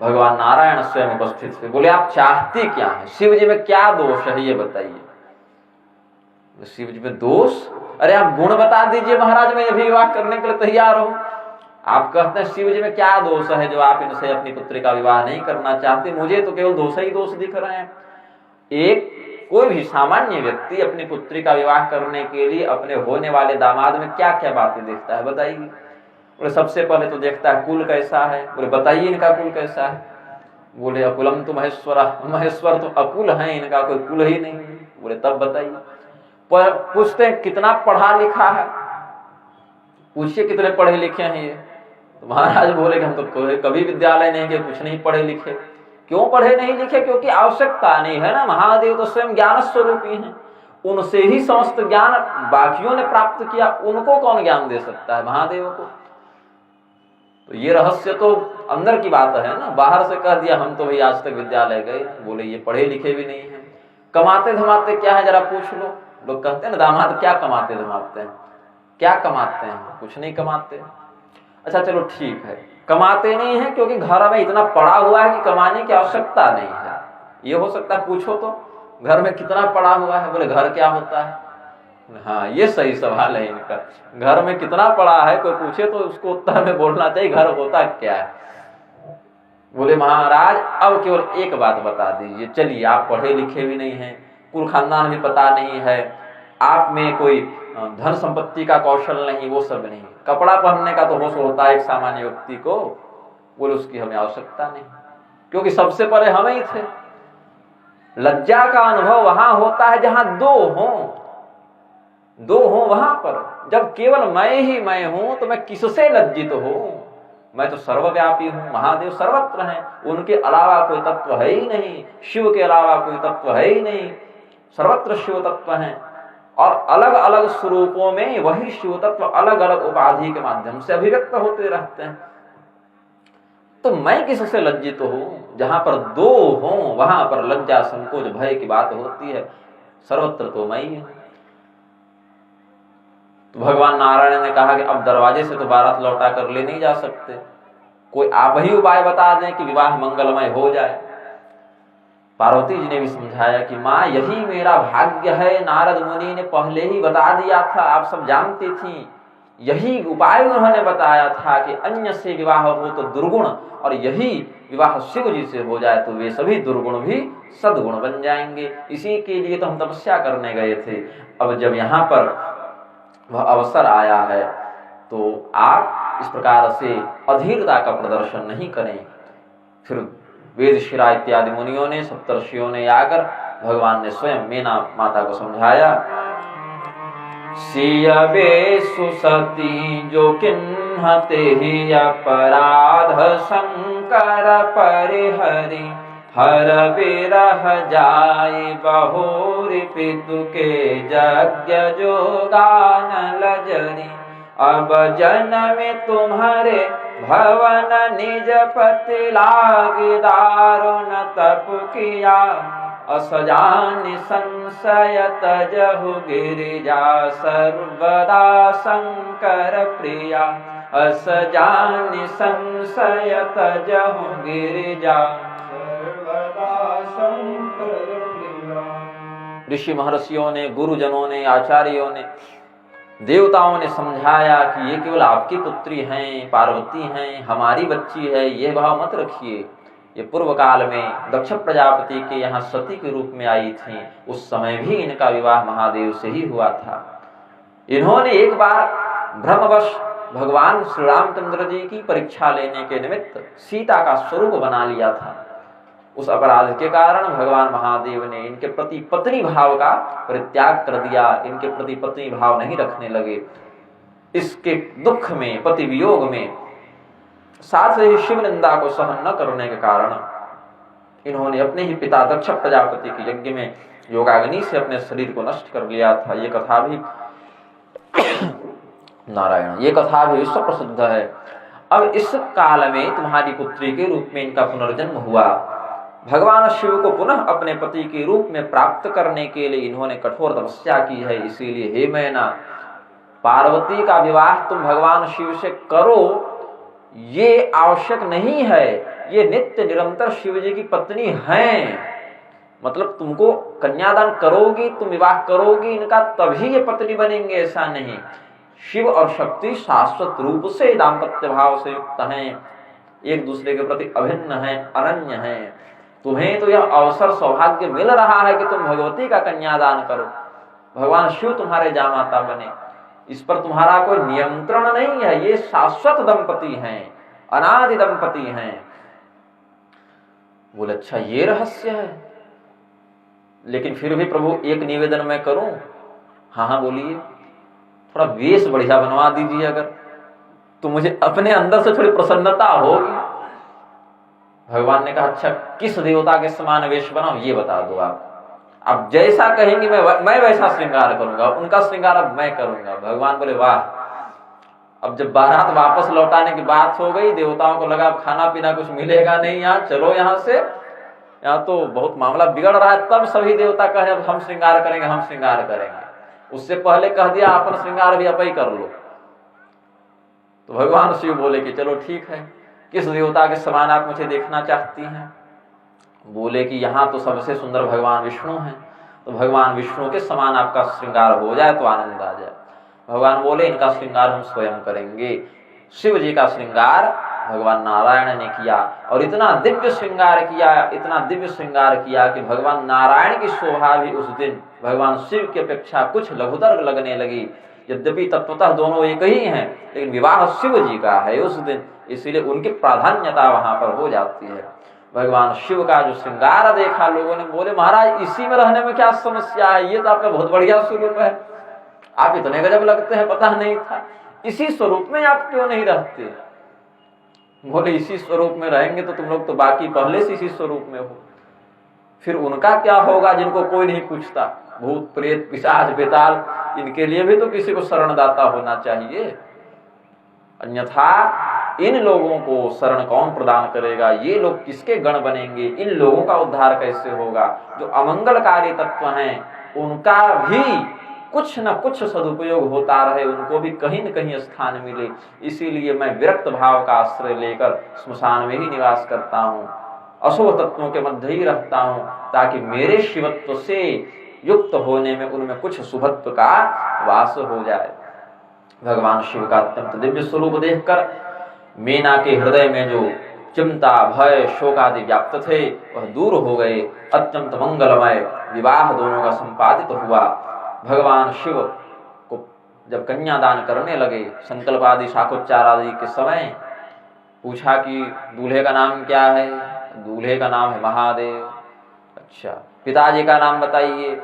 भगवान नारायण स्वयं उपस्थित थे। बोले आप चाहती क्या है? शिव जी में क्या दोष है ये बताइए। शिव जी में दोष? अरे आप गुण बता दीजिए महाराज, मैं अभी विवाह करने के लिए तैयार हूं। आप कहते हैं शिव जी में क्या दोष है जो आप इनसे अपनी पुत्री का विवाह नहीं करना चाहते? मुझे तो केवल दोष ही दोष दिख रहे हैं। एक कोई भी सामान्य व्यक्ति अपनी पुत्री का विवाह करने के लिए अपने होने वाले दामाद में क्या क्या बातें देखता है बताइए। बोले सबसे पहले तो देखता है कुल कैसा है। बोले बताइए इनका कुल कैसा है। बोले अकुलम तो महेश्वर, महेश्वर तो अकुल है, इनका कोई कुल ही नहीं। बोले तब बताइए। पूछते हैं कितना पढ़ा लिखा है, पूछिए कितने पढ़े लिखे हैं ये। तो महाराज बोले कि हम तो कभी विद्यालय नहीं गए, कुछ नहीं पढ़े लिखे। क्यों पढ़े नहीं लिखे? क्योंकि आवश्यकता नहीं है ना। महादेव तो स्वयं ज्ञान स्वरूपी हैं, उनसे ही समस्त ज्ञान बाकियों ने प्राप्त किया, उनको कौन ज्ञान दे सकता है? महादेव को। तो ये रहस्य तो अंदर की बात है ना, बाहर से कह दिया हम तो भाई आज तक विद्यालय गए। बोले ये पढ़े लिखे भी नहीं है। कमाते धमाते क्या है जरा पूछ लो। लोग कहते हैं ना दामाद क्या कमाते धमाते हैं, क्या कमाते हैं? कुछ नहीं कमाते। अच्छा चलो ठीक है, कमाते नहीं है क्योंकि घर में इतना पड़ा हुआ है कि कमाने की आवश्यकता नहीं है। ये हो सकता है। पूछो तो घर में कितना पड़ा हुआ है। बोले घर क्या होता है? हाँ ये सही सवाल है इनका, घर में कितना पड़ा है कोई पूछे तो उसको उत्तर में बोलना चाहिए घर होता क्या है। बोले महाराज अब केवल एक बात बता दीजिए। चलिए आप पढ़े लिखे भी नहीं हैं, कुल खानदान भी पता नहीं है, आप में कोई धन संपत्ति का कौशल नहीं, वो सब नहीं, कपड़ा पहनने का तो होश होता है एक सामान्य व्यक्ति को। बोले उसकी हमें आवश्यकता नहीं, क्योंकि सबसे पहले हम ही थे। लज्जा का अनुभव वहां होता है जहां दो हों वहां पर। जब केवल मैं ही मैं हूं तो मैं किससे लज्जित हूं? मैं तो सर्वव्यापी हूं, महादेव सर्वत्र हैं, उनके अलावा कोई तत्व है ही नहीं, शिव के अलावा कोई तत्व है ही नहीं, सर्वत्र शिव तत्व हैं। और अलग अलग स्वरूपों में वही शिव तत्व अलग अलग उपाधि के माध्यम से अभिव्यक्त होते रहते हैं। तो मैं किससे लज्जित हूं? जहां पर दो हों वहां पर लज्जा संकोच भय की बात होती है, सर्वत्र तो मैं ही हूं। तो भगवान नारायण ने कहा कि अब दरवाजे से तो बारात लौटा कर ले नहीं जा सकते, कोई आप ही उपाय बता दें कि विवाह मंगलमय हो जाए। पार्वती जी ने भी समझाया कि माँ यही मेरा भाग्य है, नारद मुनि ने पहले ही बता दिया था, आप सब जानती थी। यही उपाय उन्होंने बताया था कि अन्य से विवाह हो तो दुर्गुण, और यही विवाह शिव जी से हो जाए तो वे सभी दुर्गुण भी सद्गुण बन जाएंगे। इसी के लिए तो हम तपस्या करने गए थे। अब जब यहाँ पर वह अवसर आया है तो आप इस प्रकार से अधीरता का प्रदर्शन नहीं करें। फिर वेद शिरा इत्यादि मुनियों ने, सप्तर्षियों ने आकर भगवान ने स्वयं मीना माता को समझाया। सियवे सुसती जो किन्हते ही अपराध शंकर परिहरि, हर विरह जाय बहुरी पितु के यज्ञ जोगान लजरी। अब जन्म तुम्हारे भवन निज पति लागी दारुण तप किया, असजान संशय तजहु गिरिजा सर्वदा शंकर प्रिया। असजान संशय तजहु गिरिजा सर्वदा शंकर प्रिया। ऋषि महर्षियों ने, गुरुजनों ने, आचार्यों ने, देवताओं ने समझाया कि ये केवल आपकी पुत्री हैं, पार्वती हैं, हमारी बच्ची है, ये भाव मत रखिए। ये पूर्व काल में दक्ष प्रजापति के यहाँ सती के रूप में आई थी, उस समय भी इनका विवाह महादेव से ही हुआ था। इन्होंने एक बार भ्रमवश भगवान श्री रामचंद्र जी की परीक्षा लेने के निमित्त सीता का स्वरूप बना लिया था। उस अपराध के कारण भगवान महादेव ने इनके प्रति पत्नी भाव का परित्याग कर दिया, इनके प्रति पत्नी भाव नहीं रखने लगे। इसके दुख में, पति वियोग में, साथ ही शिव निंदा को सहन न करने के कारण इन्होंने अपने ही पिता दक्ष प्रजापति के यज्ञ में योगाग्नि से अपने शरीर को नष्ट कर लिया था। ये कथा भी नारायण, ये कथा भी विश्व प्रसिद्ध है। अब इस काल में तुम्हारी पुत्री के रूप में इनका पुनर्जन्म हुआ। भगवान शिव को पुनः अपने पति के रूप में प्राप्त करने के लिए इन्होंने कठोर तपस्या की है। इसीलिए हे मैना, पार्वती का विवाह तुम भगवान शिव से करो, ये आवश्यक नहीं है। ये नित्य निरंतर शिव जी की पत्नी हैं, मतलब तुमको कन्यादान करोगी, तुम विवाह करोगी इनका, तभी ये पत्नी बनेंगे, ऐसा नहीं। शिव और शक्ति शाश्वत रूप से दाम्पत्य भाव से युक्त हैं, एक दूसरे के प्रति अभिन्न हैं, अनन्य हैं। तुम्हें तो यह अवसर सौभाग्य मिल रहा है कि तुम भगवती का कन्यादान करो, भगवान शिव तुम्हारे जामाता बने। इस पर तुम्हारा कोई नियंत्रण नहीं है। ये शाश्वत दंपति हैं, अनादि दंपति हैं। बोले अच्छा ये रहस्य है, लेकिन फिर भी प्रभु एक निवेदन मैं करूं। हाँ हाँ बोलिए। थोड़ा वेश बढ़िया बनवा दीजिए, अगर तो मुझे अपने अंदर से थोड़ी प्रसन्नता होगी। भगवान ने कहा अच्छा किस देवता के समान वेश बनाऊं ये बता दो आप जैसा कहेंगे मैं वैसा श्रृंगार करूंगा, उनका श्रृंगार अब मैं करूंगा। भगवान बोले वाह। अब जब बारात वापस लौटाने की बात हो गई, देवताओं को लगा अब खाना पीना कुछ मिलेगा नहीं, यहाँ चलो यहाँ से, यहाँ तो बहुत मामला बिगड़ रहा है। तब सभी देवता कहे अब हम श्रृंगार करेंगे, हम श्रृंगार करेंगे। उससे पहले कह दिया अपन श्रृंगार भी आप ही कर लो। तो भगवान शिव बोले कि चलो ठीक है, किस देवता के समान आप मुझे देखना चाहती हैं? बोले कि यहाँ तो सबसे सुंदर भगवान विष्णु हैं, तो भगवान विष्णु के समान आपका श्रृंगार हो जाए तो आनंद आ जाए। भगवान बोले इनका श्रृंगार हम स्वयं करेंगे। शिव जी का श्रृंगार भगवान नारायण ने किया, और इतना दिव्य श्रृंगार किया, इतना दिव्य श्रृंगार किया कि भगवान नारायण की शोभा भी उस दिन भगवान शिव की अपेक्षा कुछ लघुतर लगने लगी। यद्यपि तत्वतः दोनों एक ही हैं, लेकिन विवाह शिव जी का है उस दिन, इसीलिए उनकी प्राधान्यता वहां पर हो जाती है। भगवान शिव का जो श्रृंगार देखा लोगों ने, बोले महाराज इसी में रहने में क्या समस्या है, ये तो आपका बहुत बढ़िया स्वरूप है, आप इतने गजब लगते हैं, पता नहीं था। इसी स्वरूप में आप क्यों नहीं रहते? बोले इसी स्वरूप में रहेंगे तो तुम लोग तो बाकी पहले से इसी स्वरूप में हो, फिर उनका क्या होगा जिनको कोई नहीं पूछता? भूत प्रेत पिशाच बेताल, इनके लिए भी तो किसी को शरणदाता होना चाहिए, अन्यथा इन लोगों को शरण कौन प्रदान करेगा? ये लोग किसके गण बनेंगे? इन लोगों का उद्धार कैसे होगा? जो अमंगलकारी तत्व हैं उनका भी कुछ न कुछ सदुपयोग होता रहे, उनको भी कहीं न कहीं स्थान मिले। इसीलिए मैं विरक्त भाव का आश्रय लेकर स्मशान में ही निवास करता हूँ, अशुभ तत्वों के मध्य ही रहता हूँ, ताकि मेरे शिवत्व से युक्त होने में उनमें कुछ शुभत्व का वास हो जाए। भगवान शिव का अत्यंत दिव्य स्वरूप देखकर मीना के हृदय में जो चिंता भय शोक आदि व्याप्त थे वह दूर हो गए। अत्यंत मंगलमय विवाह दोनों का संपादित हुआ। भगवान शिव को जब कन्यादान करने लगे, संकल्प आदि शाखोच्चार आदि के समय पूछा कि दूल्हे का नाम क्या है? दूल्हे का नाम है महादेव। अच्छा पिताजी का नाम बताइए।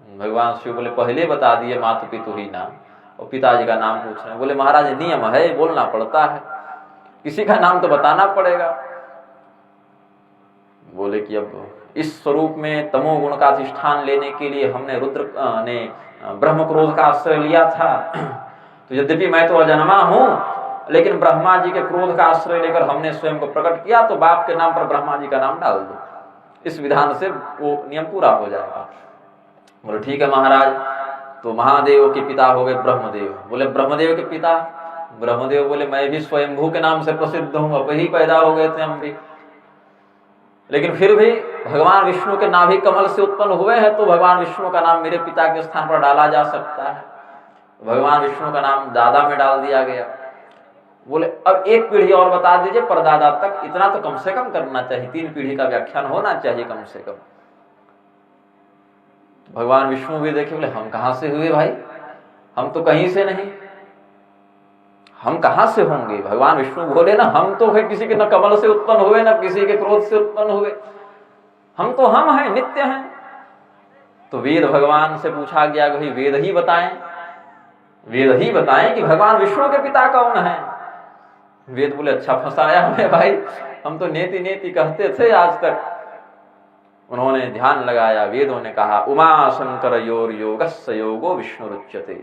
भगवान शिव बोले पहले बता दिए मातु पितु ही नाम, और पिताजी का नाम पूछ रहे हैं। बोले महाराज नियम है, बोलना पड़ता है, किसी का नाम तो बताना पड़ेगा। बोले कि अब इस स्वरूप में तमोगुण का अधिष्ठान लेने के लिए हमने रुद्र ने ब्रह्म क्रोध का आश्रय लिया था, तो यद्यपि मैं तो अजन्मा हूं, लेकिन ब्रह्मा जी के क्रोध का आश्रय लेकर हमने स्वयं को प्रकट किया, तो बाप के नाम पर ब्रह्मा जी का नाम डाल दो। इस विधान से वो नियम पूरा हो जाएगा। बोले ठीक है महाराज। तो महादेव के पिता हो गए ब्रह्मदेव। बोले ब्रह्मदेव के पिता? ब्रह्मदेव बोले मैं भी स्वयंभू के नाम से प्रसिद्ध हूं, अब ही पैदा हो गए थे हम भी, लेकिन फिर भी भगवान विष्णु के नाभि कमल से उत्पन्न हुए हैं, तो भगवान विष्णु का नाम मेरे पिता के स्थान पर डाला जा सकता है। भगवान विष्णु का नाम दादा में डाल दिया गया। बोले अब एक पीढ़ी और बता दीजिए परदादा तक, इतना तो कम से कम करना चाहिए, 3 पीढ़ी का व्याख्यान होना चाहिए कम से कम। भगवान विष्णु भी देखे, बोले हम कहां से हुए भाई, हम तो कहीं से नहीं, हम कहां से होंगे। भगवान विष्णु बोले ना, हम तो है किसी के न कमल से उत्पन्न हुए, न किसी के क्रोध से उत्पन्न हुए, हम तो हम हैं, नित्य हैं। तो वेद भगवान से पूछा गया कि वेद ही बताएं, वेद ही बताएं कि भगवान विष्णु के पिता कौन है। वेद बोले अच्छा फंसाया हमें भाई, हम तो नेति नेति कहते थे आज तक। उन्होंने ध्यान लगाया, वेदों ने कहा उमा शंकर योर योगस्य योगो विष्णु रुच्यते।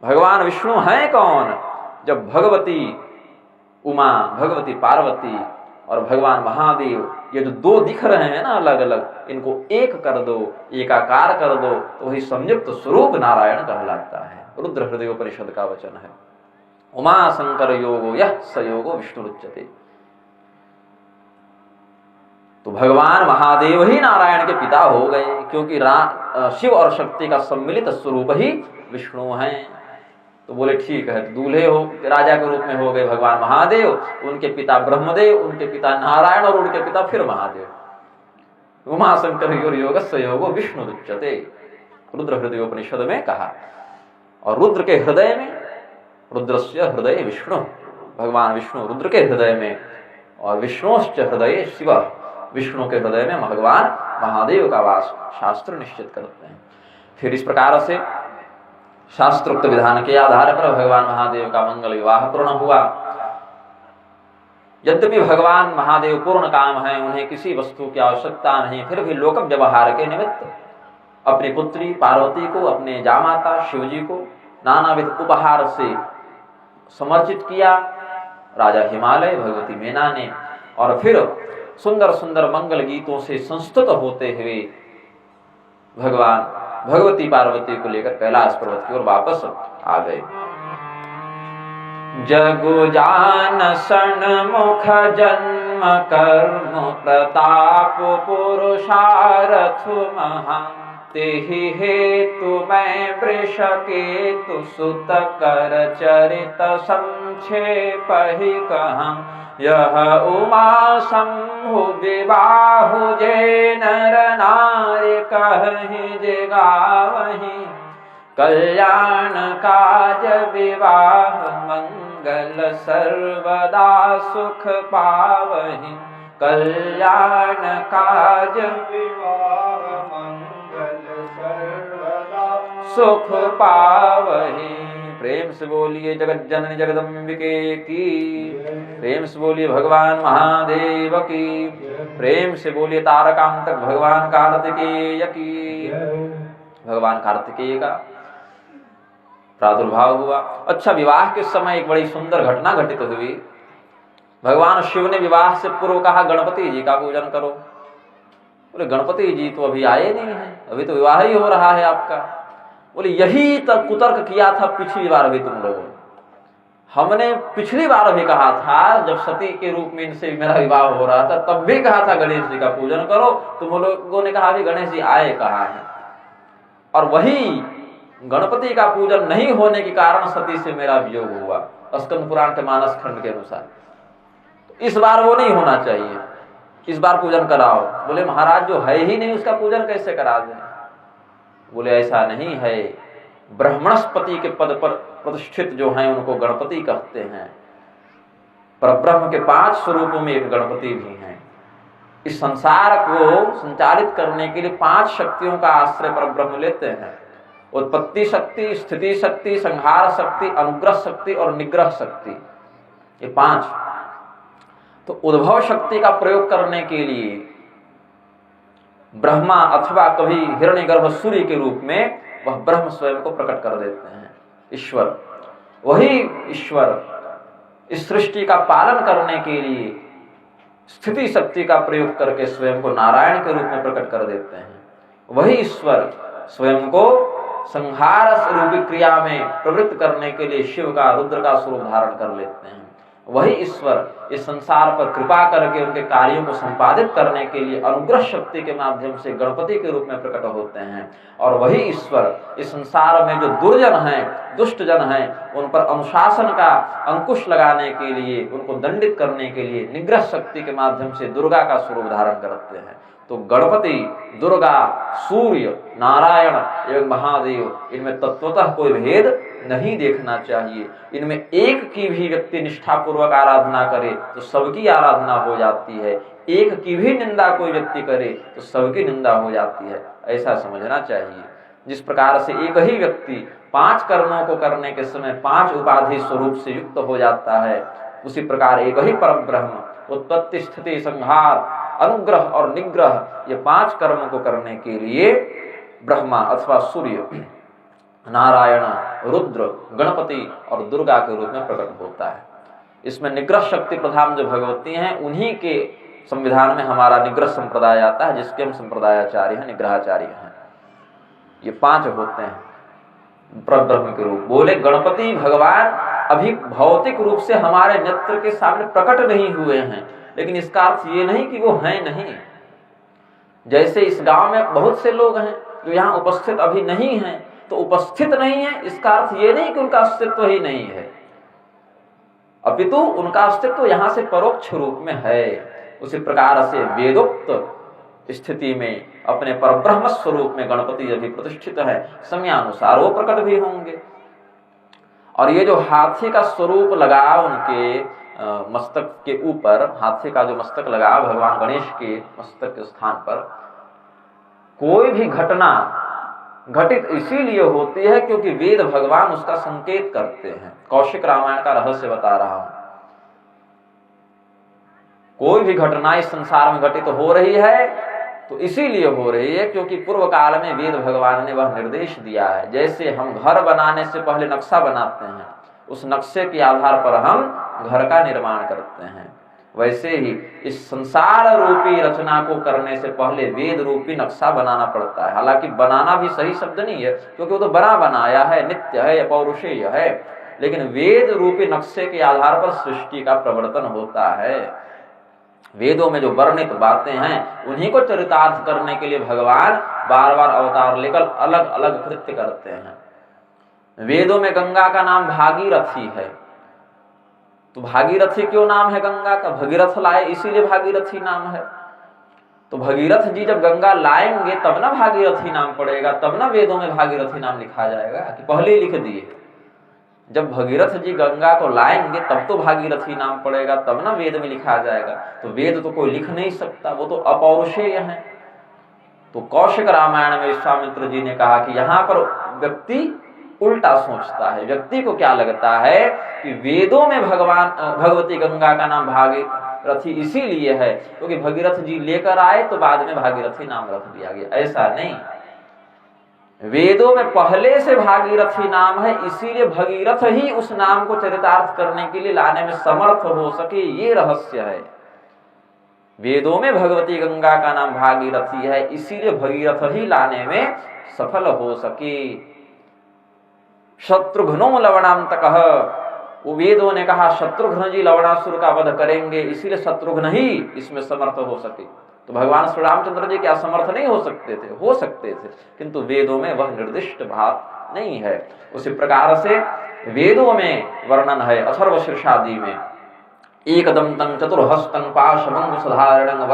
भगवान विष्णु हैं कौन? जब भगवती उमा, भगवती पार्वती और भगवान महादेव, ये जो 2 दिख रहे हैं ना अलग अलग, इनको एक कर दो, एकाकार कर दो, तो वही संयुक्त स्वरूप नारायण कहलाता है। रुद्र हृदय उपनिषद का वचन है, उमा शंकर योगो यः स योगो विष्णु रुच्यते। तो भगवान महादेव ही नारायण के पिता हो गए, क्योंकि शिव और शक्ति का सम्मिलित स्वरूप ही विष्णु हैं। तो बोले ठीक है, तो दूल्हे हो राजा के रूप में हो गए भगवान महादेव, उनके पिता ब्रह्मदेव, उनके पिता नारायण और उनके पिता फिर महादेव। उमा शंकर योगस्य योगो विष्णु रुच्यते, रुद्र हृदय उपनिषद में कहा। और रुद्र के हृदय में, रुद्रस्य हृदय विष्णु, भगवान विष्णु रुद्र के हृदय में, और विष्णुश्च हृदय शिव, विष्णु के हृदय में भगवान महादेव का वास शास्त्र निश्चित करते हैं। फिर इस प्रकार से शास्त्रोक्त विधान के आधार पर भगवान महादेव का मंगल विवाह पूर्ण हुआ। यद्यपि भगवान महादेव पूर्ण काम है, उन्हें किसी वस्तु की आवश्यकता नहीं, फिर भी लोक व्यवहार के निमित्त अपनी पुत्री पार्वती को, अपने जामाता शिवजी को नानाविध उपहार से समर्चित किया राजा हिमालय, भगवती मेना ने। और फिर सुंदर सुंदर मंगल गीतों से संस्तुत होते हुए भगवान भगवती पार्वती को लेकर कैलाश पर्वत की ओर वापस आ गए। जगु जान सन्मुख जन्म कर्म प्रताप पुरुषारथ महा, तेहि हेतु मैं वृष केतु सुत कर चरित संक्षेप ही कहूं। यह उमा शंभु विवाहु जे नर नारी कहि जे गावहि, कल्याण काज विवाह मंगल सर्वदा सुख पावहि, कल्याण काज विवाह मंगल सर्वदा सुख पावहि। प्रेम से बोलिए जगत जननी जगदम्बिके की, प्रेम से बोलिए भगवान महादेव की, प्रेम से बोलिए तारकांतक भगवान कार्तिकेय की। भगवान कार्तिकेय का प्रादुर्भाव हुआ। अच्छा, विवाह के समय एक बड़ी सुंदर घटना घटित हुई। भगवान शिव ने विवाह से पूर्व कहा गणपति जी का पूजन करो। बोले गणपति जी तो अभी आए नहीं है, अभी तो विवाह ही हो रहा है आपका। बोले यही तक कुतर्क किया था पिछली बार भी तुम लोगों ने, हमने पिछली बार भी कहा था, जब सती के रूप में इनसे मेरा विवाह हो रहा था तब भी कहा था गणेश जी का पूजन करो। तुम लोगों ने कहा भी गणेश जी आए कहाँ हैं, और वही गणपति का पूजन नहीं होने के कारण सती से मेरा वियोग हुआ, स्कंद पुराण के मानस खंड के अनुसार। इस बार वो नहीं होना चाहिए, इस बार पूजन कराओ। बोले महाराज जो है ही नहीं उसका पूजन कैसे करा दें। बोले ऐसा नहीं है, ब्रह्मणस्पति के पद पर प्रतिष्ठित जो हैं उनको गणपति कहते हैं। परब्रह्म के 5 स्वरूपों में एक गणपति भी हैं। इस संसार को संचालित करने के लिए 5 शक्तियों का आश्रय परब्रह्म लेते हैं। उत्पत्ति शक्ति, स्थिति शक्ति, संहार शक्ति, अनुग्रह शक्ति और निग्रह शक्ति, ये 5। तो उद्भव शक्ति का प्रयोग करने के लिए ब्रह्मा अथवा कभी हिरण्यगर्भ सूर्य के रूप में वह ब्रह्म स्वयं को प्रकट कर देते हैं, ईश्वर। वही ईश्वर इस सृष्टि का पालन करने के लिए स्थिति शक्ति का प्रयोग करके स्वयं को नारायण के रूप में प्रकट कर देते हैं। वही ईश्वर स्वयं को संहार रूपी क्रिया में प्रवृत्त करने के लिए शिव का, रुद्र का स्वरूप धारण कर लेते हैं। वही ईश्वर इस संसार पर कृपा करके उनके कार्यों को संपादित करने के लिए अनुग्रह शक्ति के माध्यम से गणपति के रूप में प्रकट होते हैं। और वही ईश्वर इस संसार में जो दुर्जन हैं, दुष्ट जन हैं, उन पर अनुशासन का अंकुश लगाने के लिए, उनको दंडित करने के लिए निग्रह शक्ति के माध्यम से दुर्गा का स्वरूप धारण करते हैं। तो गणपति, दुर्गा, सूर्य, नारायण एवं महादेव, इनमें तत्वतः कोई भेद नहीं देखना चाहिए। इनमें एक की भी व्यक्ति निष्ठापूर्वक आराधना करे तो सबकी आराधना हो जाती है, एक की भी निंदा कोई व्यक्ति करे तो सबकी निंदा हो जाती है, ऐसा समझना चाहिए। जिस प्रकार से एक ही व्यक्ति 5 कर्मों को करने के समय 5 उपाधि स्वरूप से युक्त हो जाता है, उसी प्रकार एक ही परम ब्रह्म उत्पत्ति, स्थिति, संहार, अनुग्रह और निग्रह, ये 5 कर्मों को करने के लिए ब्रह्मा अथवा सूर्य, नारायण, रुद्र, गणपति और दुर्गा के रूप में प्रकट होता है। इसमें निग्रह शक्ति प्रधान जो भगवती हैं, उन्हीं के संविधान में हमारा निग्रह संप्रदाय आता है, जिसके हम संप्रदायाचार्य हैं, निग्रहाचार्य हैं। ये 5 होते हैं परब्रह्म के रूप। बोले गणपति भगवान अभी भौतिक रूप से हमारे नेत्र के सामने प्रकट नहीं हुए हैं, लेकिन इसका अर्थ ये नहीं कि वो हैं नहीं। जैसे इस गांव में बहुत से लोग हैं जो यहाँ उपस्थित अभी नहीं हैं, तो उपस्थित नहीं है इसका अर्थ ये नहीं कि उनका अस्तित्व ही नहीं है, अपितु उनका अस्तित्व यहाँ से परोक्ष रूप में है। उसी प्रकार से वेदोक्त स्थिति में अपने परब्रह्म स्वरूप में गणपति अभी प्रतिष्ठित है, समयानुसार वो प्रकट भी होंगे। और ये जो हाथी का स्वरूप लगा उनके मस्तक के ऊपर, हाथी का जो मस्तक लगा भगवान गणेश के मस्तक के स्थान पर, कोई भी घटना घटित इसीलिए होती है क्योंकि वेद भगवान उसका संकेत करते हैं। कौशिक रामायण का रहस्य बता रहा हूं। कोई भी घटना इस संसार में घटित हो रही है तो इसीलिए हो रही है क्योंकि पूर्व काल में वेद भगवान ने वह निर्देश दिया है। जैसे हम घर बनाने से पहले नक्शा बनाते हैं, उस नक्शे के आधार पर हम घर का निर्माण करते हैं, वैसे ही इस संसार रूपी रचना को करने से पहले वेद रूपी नक्शा बनाना पड़ता है। हालांकि बनाना भी सही शब्द नहीं है क्योंकि वो तो बना बनाया है, नित्य है, अपौरुषेय है, लेकिन वेद रूपी नक्शे के आधार पर सृष्टि का प्रवर्तन होता है। वेदों में जो वर्णित बातें हैं उन्हीं को चरितार्थ करने के लिए भगवान बार बार अवतार लेकर अलग अलग कृत्य करते हैं। वेदों में गंगा का नाम भागीरथी है, तो भागीरथी क्यों नाम है गंगा का? भगीरथ लाए इसीलिए भागीरथी नाम है। तो भगीरथ जी जब गंगा लाएंगे तब ना भागीरथी नाम पड़ेगा, तब ना वेदों में भागीरथी नाम लिखा जाएगा कि पहले ही लिख दिए। जब भगीरथ जी गंगा को लाएंगे तब तो भागीरथी नाम पड़ेगा, तब ना वेद में लिखा जाएगा। तो वेद तो कोई लिख नहीं सकता, वो तो अपौरुषेय है। तो कौशिक रामायण में विश्वामित्र जी ने कहा कि यहाँ पर व्यक्ति उल्टा सोचता है। व्यक्ति को क्या लगता है कि वेदों में भगवती गंगा का नाम भागीरथी इसीलिए है क्योंकि भगीरथ जी लेकर आए तो बाद में भागीरथी नाम रख दिया गया। ऐसा नहीं, वेदों में पहले से भागीरथी नाम है, इसीलिए भगीरथ ही उस नाम को चरितार्थ करने के लिए लाने में समर्थ हो सके, ये रहस्य है। वेदों में भगवती गंगा का नाम भागीरथी है, इसीलिए भगीरथ ही लाने में सफल हो सके। शत्रुघ्नो लवणांतकः, वो वेदों ने कहा शत्रुघ्न जी लवणासुर का वध करेंगे, इसीलिए शत्रुघ्न ही इसमें समर्थ हो सके। तो भगवान श्री रामचंद्र जी क्या समर्थ नहीं हो सकते थे? हो सकते थे, किंतु वेदों में वह निर्दिष्ट बात नहीं है। उसी प्रकार से वेदों में वर्णन है अथर्व शीर्षादि में, एकदंतं चतुर्हस्तं पाशमंकुशधारणं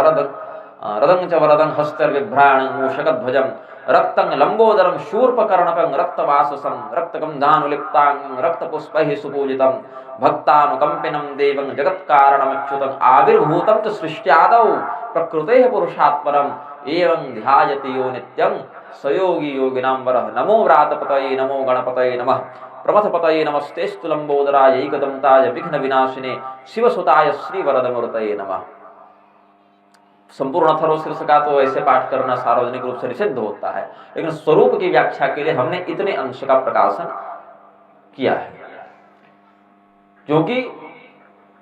रदं च वरदं हस्तर्विभ्राणं मूषकध्वजं रक्तं लंबोदरं शूर्पकर्णकं रक्तवाससं रक्तगंधानुलिप्तांगं रक्तपुष्पैः सुपूजितं भक्तानुकंपिनं देवं जगत्कारणमच्युतं आविर्भूतं च सृष्ट्यादौ प्रकृतेः पुरुषात्परम् एवं ध्यायति यो नित्यं स योगी योगिनां वरः। नमो व्रातपतये नमो गणपतये नमः प्रमथपतये नमस्तेस्तु लंबोदराय एकदंताय विघ्न विनाशिने शिवसुताय श्रीवरदमूर्तये नमः। संपूर्ण अथर्व शीर्ष का तो ऐसे पाठ करना सार्वजनिक रूप से निषिद्ध होता है, लेकिन स्वरूप की व्याख्या के लिए हमने इतने अंश का प्रकाशन किया है क्योंकि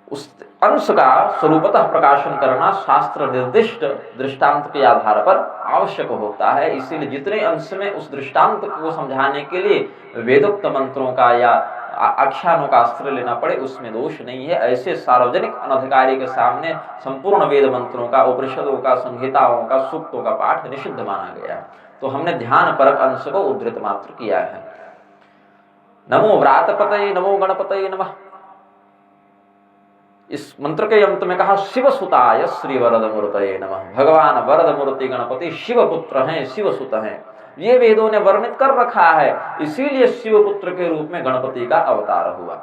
उस अंश का स्वरूपतः प्रकाशन करना शास्त्र निर्दिष्ट दृष्टांत के आधार पर आवश्यक होता है। इसीलिए जितने अंश में उस दृष्टांत को समझाने के लिए वेदोक्त मंत्रों का या आख्यानों का आश्रय लेना पड़े, उसमें दोष नहीं है। ऐसे सार्वजनिक अनधिकारी के सामने संपूर्ण वेद मंत्रों का, उपनिषदों का, संहिताओं का, सूक्तों का पाठ निषिद्ध माना गया है। तो हमने ध्यान परक अंश को उद्धृत मात्र किया है। नमो व्रातपतये नमो गणपतये नमः। इस मंत्र के अंत में कहा शिव सुताय श्री वरद मूर्तये नमः। भगवान वरद मूर्ति गणपति शिव पुत्र हैं, शिव सुत हैं, ये वेदों ने वर्णित कर रखा है। इसीलिए शिव पुत्र के रूप में गणपति का अवतार हुआ।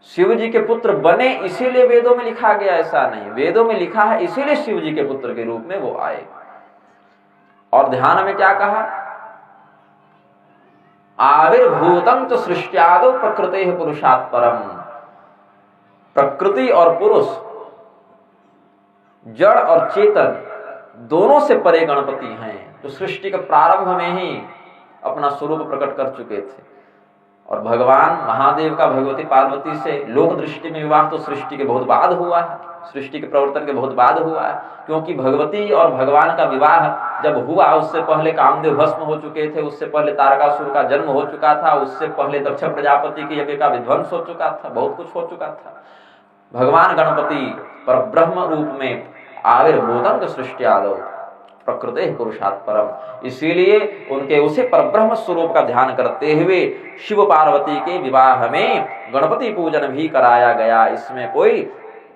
शिव जी के पुत्र बने इसीलिए वेदों में लिखा गया, ऐसा नहीं। वेदों में लिखा है इसीलिए शिव जी के पुत्र के रूप में वो आए। और ध्यान में क्या कहा? आविर्भूतं च सृष्ट्यादौ प्रकृतेः पुरुषात् परम। प्रकृति और पुरुष, जड़ और चेतन दोनों से परे गणपति हैं, जो सृष्टि के प्रारंभ में ही अपना स्वरूप प्रकट कर चुके थे। और भगवान महादेव का भगवती पार्वती से लोक दृष्टि में विवाह तो सृष्टि के बहुत बाद हुआ है, सृष्टि के प्रवर्तन के बहुत बाद हुआ है। क्योंकि भगवती और भगवान का विवाह जब हुआ, उससे पहले कामदेव भस्म हो चुके थे, उससे पहले तारकासुर का जन्म हो चुका था, उससे पहले दक्ष प्रजापति के यज्ञ का विध्वंस हो चुका था, बहुत कुछ हो चुका था। भगवान गणपति परब्रह्म रूप में आविर्भूतं सृष्ट्यादौ प्रकृतेः पुरुषात् परम। इसीलिए उनके उसे परब्रह्म स्वरूप का ध्यान करते हुए शिव पार्वती के विवाह में गणपति पूजन भी कराया गया। इसमें कोई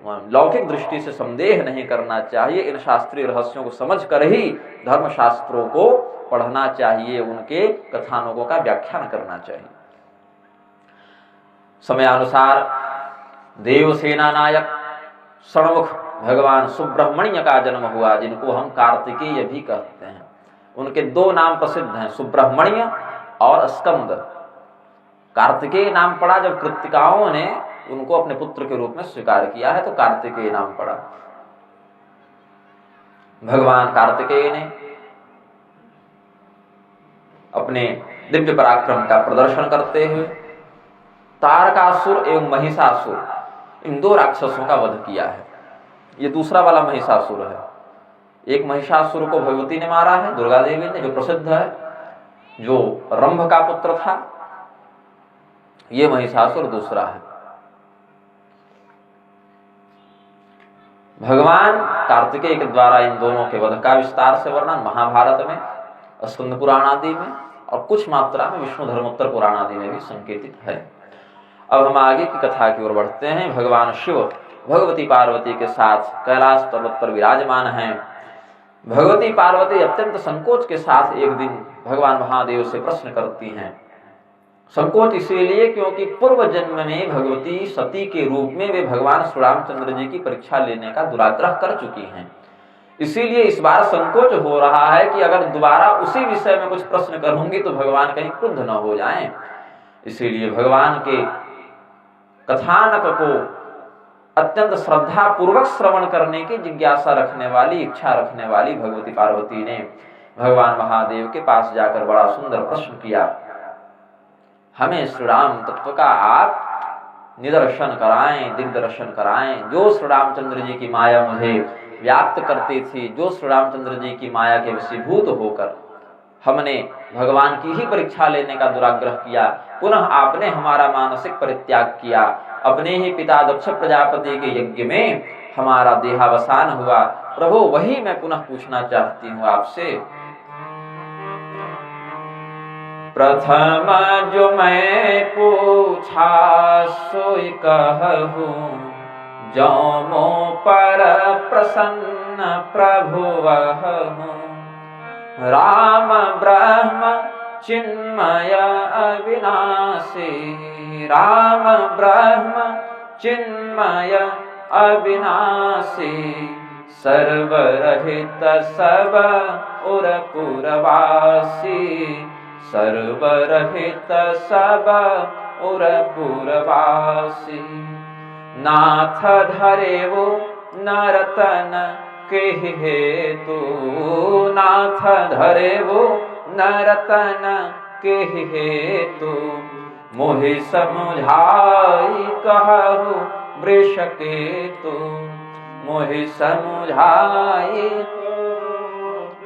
लौकिक दृष्टि से संदेह नहीं करना चाहिए। इन शास्त्रीय रहस्यों को समझ कर ही धर्म शास्त्रों को पढ़ना चाहिए, उनके कथानकों का व्याख्यान करना चाहिए। समयानुसार देवसेना नायक षणमुख भगवान सुब्रह्मण्य का जन्म हुआ, जिनको हम कार्तिकेय भी कहते हैं। उनके दो नाम प्रसिद्ध हैं, सुब्रह्मण्य और स्कंद। कार्तिकेय नाम पड़ा जब कृत्तिकाओं ने उनको अपने पुत्र के रूप में स्वीकार किया है, तो कार्तिकेय नाम पड़ा। भगवान कार्तिकेय ने अपने दिव्य पराक्रम का प्रदर्शन करते हुए तारकासुर एवं महिषासुर, इन दो राक्षसों का वध किया है। ये दूसरा वाला महिषासुर है। एक महिषासुर को भगवती ने मारा है, दुर्गा देवी ने, जो प्रसिद्ध है, जो रंभ का पुत्र था। ये महिषासुर दूसरा है। भगवान कार्तिकेय के द्वारा इन दोनों के वध का विस्तार से वर्णन महाभारत में, स्कंद पुराण आदि में और कुछ मात्रा में विष्णु धर्मोत्तर पुराण आदि में भी संकेतित है। अब हम आगे की कथा की ओर बढ़ते हैं। भगवान शिव भगवती पार्वती के साथ कैलाश पर्वत पर विराजमान हैं। भगवती पार्वती अत्यंत संकोच के साथ एक दिन भगवान महादेव से प्रश्न करती हैं। संकोच इसीलिए क्योंकि पूर्व जन्म में भगवती सती के रूप में वे भगवान श्री रामचंद्र जी की परीक्षा लेने का दुराग्रह कर चुकी हैं। इसीलिए इस बार संकोच हो रहा है कि अगर दोबारा उसी विषय में कुछ प्रश्न करूंगी तो भगवान कहीं क्रुद्ध न हो जाएं। इसीलिए भगवान के कथानक को अत्यंत श्रद्धा पूर्वक श्रवण करने की जिज्ञासा रखने वाली, इच्छा रखने वाली भगवती पार्वती ने भगवान महादेव के पास जाकर बड़ा सुंदर प्रश्न किया। हमें श्री राम तत्व का आप निदर्शन कराएं, दिग्दर्शन कराएं। जो श्री रामचंद्र जी की माया मुझे व्याप्त करती थी, जो श्री रामचंद्र जी की माया के वशीभूत होकर हमने भगवान की ही परीक्षा लेने का दुराग्रह किया, पुनः आपने हमारा मानसिक परित्याग किया। अपने ही पिता दक्ष प्रजापति के यज्ञ में हमारा देहावसान हुआ। प्रभु, वही मैं पुनः पूछना चाहती हूँ आपसे। प्रथम जो मैं पूछा सोई कहूँ, जो मो पर प्रसन्न प्रभु वह हूँ। राम ब्रह्म चिन्मय अविनाशी, राम ब्रह्म चिन्मय अविनाशी। सर्वरहित सब उर पुरवासी, सर्वरहित सब उर पुरवासी। नाथ धरेवो नरतन के हेतु, नाथ धरेवो नरतन के हेतु। मोहि समुझाई कहु वृषकेतु मोहि समुझाए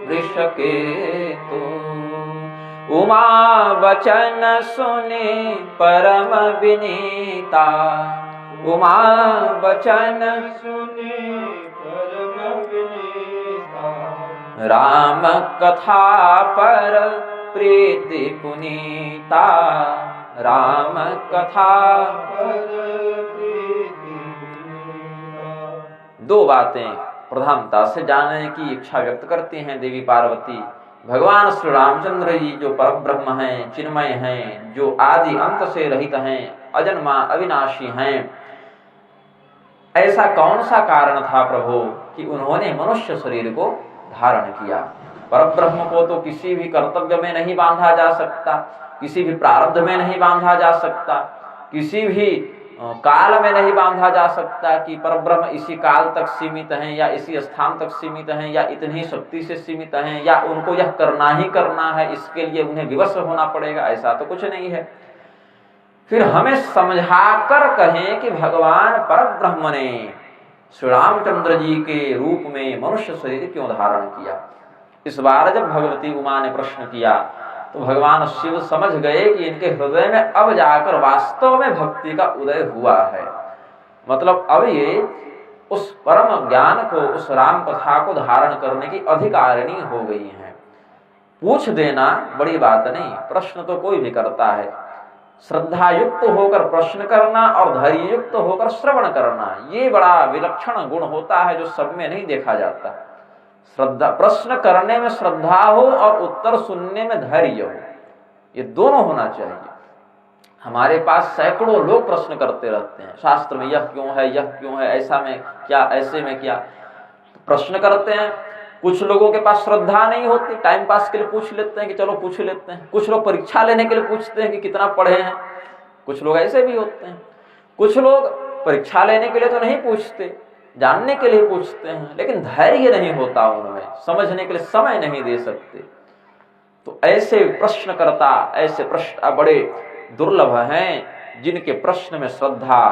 वृषकेतु। उमा बचन सुने परम विनीता, उमा बचन सुने परम विनीता। राम कथा पर प्रीति पुनीता, राम कथा पर प्रीति पुनीता। दो बातें प्रधानता से जानने की इच्छा व्यक्त करती हैं देवी पार्वती। भगवान श्री रामचंद्र जी जो परब्रह्म हैं, चिन्मय हैं, जो आदि अंत से रहित हैं, अजन्मा अविनाशी हैं, ऐसा कौन सा कारण था प्रभु कि उन्होंने मनुष्य शरीर को धारण किया। परब्रह्म को तो किसी भी कर्तव्य में नहीं बांधा जा सकता, किसी भी प्रारब्ध में नहीं बांधा जा सकता, किसी भी काल में नहीं बांधा जा सकता कि परब्रह्म इसी काल तक सीमित हैं या इसी स्थान तक सीमित हैं या इतनी शक्ति से सीमित हैं या उनको यह करना ही करना है, इसके लिए उन्हें विवश होना पड़ेगा, ऐसा तो कुछ नहीं है। फिर हमें समझाकर कहें कि भगवान परब्रह्म ने श्री रामचंद्र जी के रूप में मनुष्य शरीर क्यों धारण किया। इस बार जब भगवती उमा ने प्रश्न किया तो भगवान शिव समझ गए कि इनके हृदय में अब जाकर वास्तव में भक्ति का उदय हुआ है। मतलब अब ये उस परम ज्ञान को, उस राम कथा को धारण करने की अधिकारिणी हो गई हैं। पूछ देना बड़ी बात नहीं, प्रश्न तो कोई भी करता है। श्रद्धा युक्त होकर प्रश्न करना और धैर्य युक्त होकर श्रवण करना, ये बड़ा विलक्षण गुण होता है जो सब में नहीं देखा जाता। श्रद्धा, प्रश्न करने में श्रद्धा हो और उत्तर सुनने में धैर्य हो, ये दोनों होना चाहिए। हमारे पास सैकड़ों लोग प्रश्न करते रहते हैं, शास्त्र में यह क्यों है, यह क्यों है, ऐसा में क्या, ऐसे में क्या, प्रश्न करते हैं। कुछ लोगों के पास श्रद्धा नहीं होती, टाइम पास के लिए पूछ लेते हैं कि चलो पूछ लेते हैं। कुछ लोग परीक्षा लेने के लिए पूछते हैं कि कितना पढ़े हैं, कुछ लोग ऐसे भी होते हैं। कुछ लोग परीक्षा लेने के लिए तो नहीं पूछते, जानने के लिए पूछते हैं, लेकिन धैर्य नहीं होता उनमें, समझने के लिए समय नहीं दे सकते। तो ऐसे प्रश्नकर्ता, ऐसे प्रश्न बड़े दुर्लभ हैं जिनके प्रश्न में श्रद्धा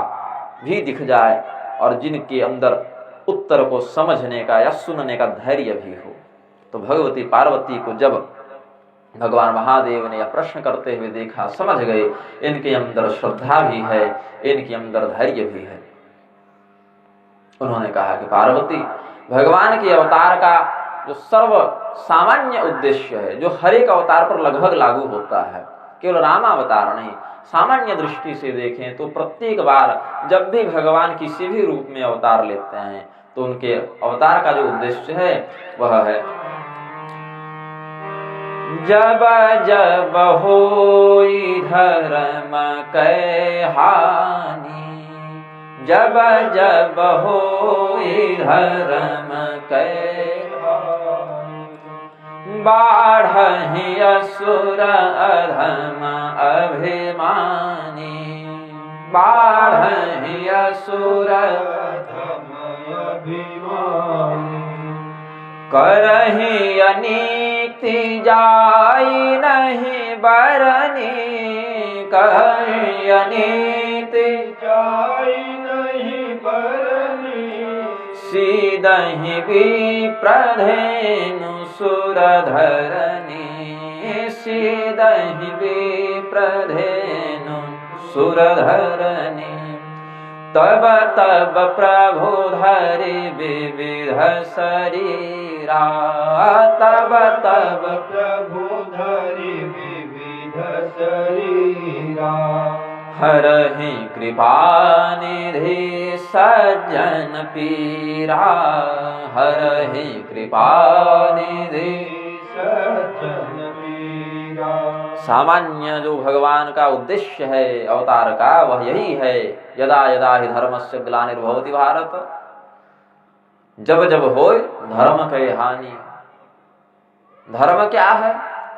भी दिख जाए और जिनके अंदर उत्तर को समझने का या सुनने का धैर्य भी हो। तो भगवती पार्वती को जब भगवान महादेव ने यह प्रश्न करते हुए देखा, समझ गए इनके अंदर श्रद्धा भी है, इनके अंदर धैर्य भी है। उन्होंने कहा कि पार्वती, भगवान के अवतार का जो सर्व सामान्य उद्देश्य है, जो हर एक अवतार पर लगभग लागू होता है, केवल रामावतार नहीं, सामान्य दृष्टि से देखें तो प्रत्येक बार जब भी भगवान किसी भी रूप में अवतार लेते हैं तो उनके अवतार का जो उद्देश्य है वह है जब जब होई धर्म कै हानि, जब जब होई धर्म कै बाढ़हि असुर अधम अभिमानी, बाढ़हि असुर अधम अभिमानी। करहि अनीति जाई नहीं बरनी, करहि अनीति जाई नहीं बरनी। सीदहि विप्रधेनु सुरधरनी, सीदहि विप्रधेनु सुरधरनी। तब तब प्रभु धरि विविध शरीरा, तब तब प्रभु धरि विविध शरीरा। हरहि कृपा निधि सज्जन पीरा, हरहि कृपा निधि सज्जन पीरा। सामान्य जो भगवान का उद्देश्य है अवतार का वह यही है, यदा यदा हि धर्मस्य ग्लानिर्भवति भारत, जब जब होय धर्म के हानि। धर्म क्या है?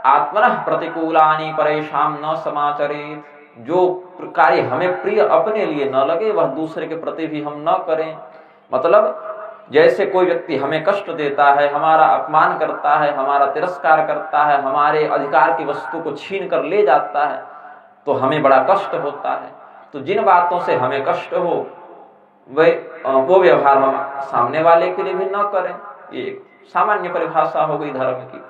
आत्मनः प्रतिकूलानि परेषां न समाचरेत्। जो कार्य हमें प्रिय अपने लिए न लगे वह दूसरे के प्रति भी हम न करें। मतलब जैसे कोई व्यक्ति हमें कष्ट देता है, हमारा अपमान करता है, हमारा तिरस्कार करता है, हमारे अधिकार की वस्तु को छीन कर ले जाता है तो हमें बड़ा कष्ट होता है। तो जिन बातों से हमें कष्ट हो वो व्यवहार हम सामने वाले के लिए भी न करें। ये सामान्य परिभाषा हो गई धर्म की।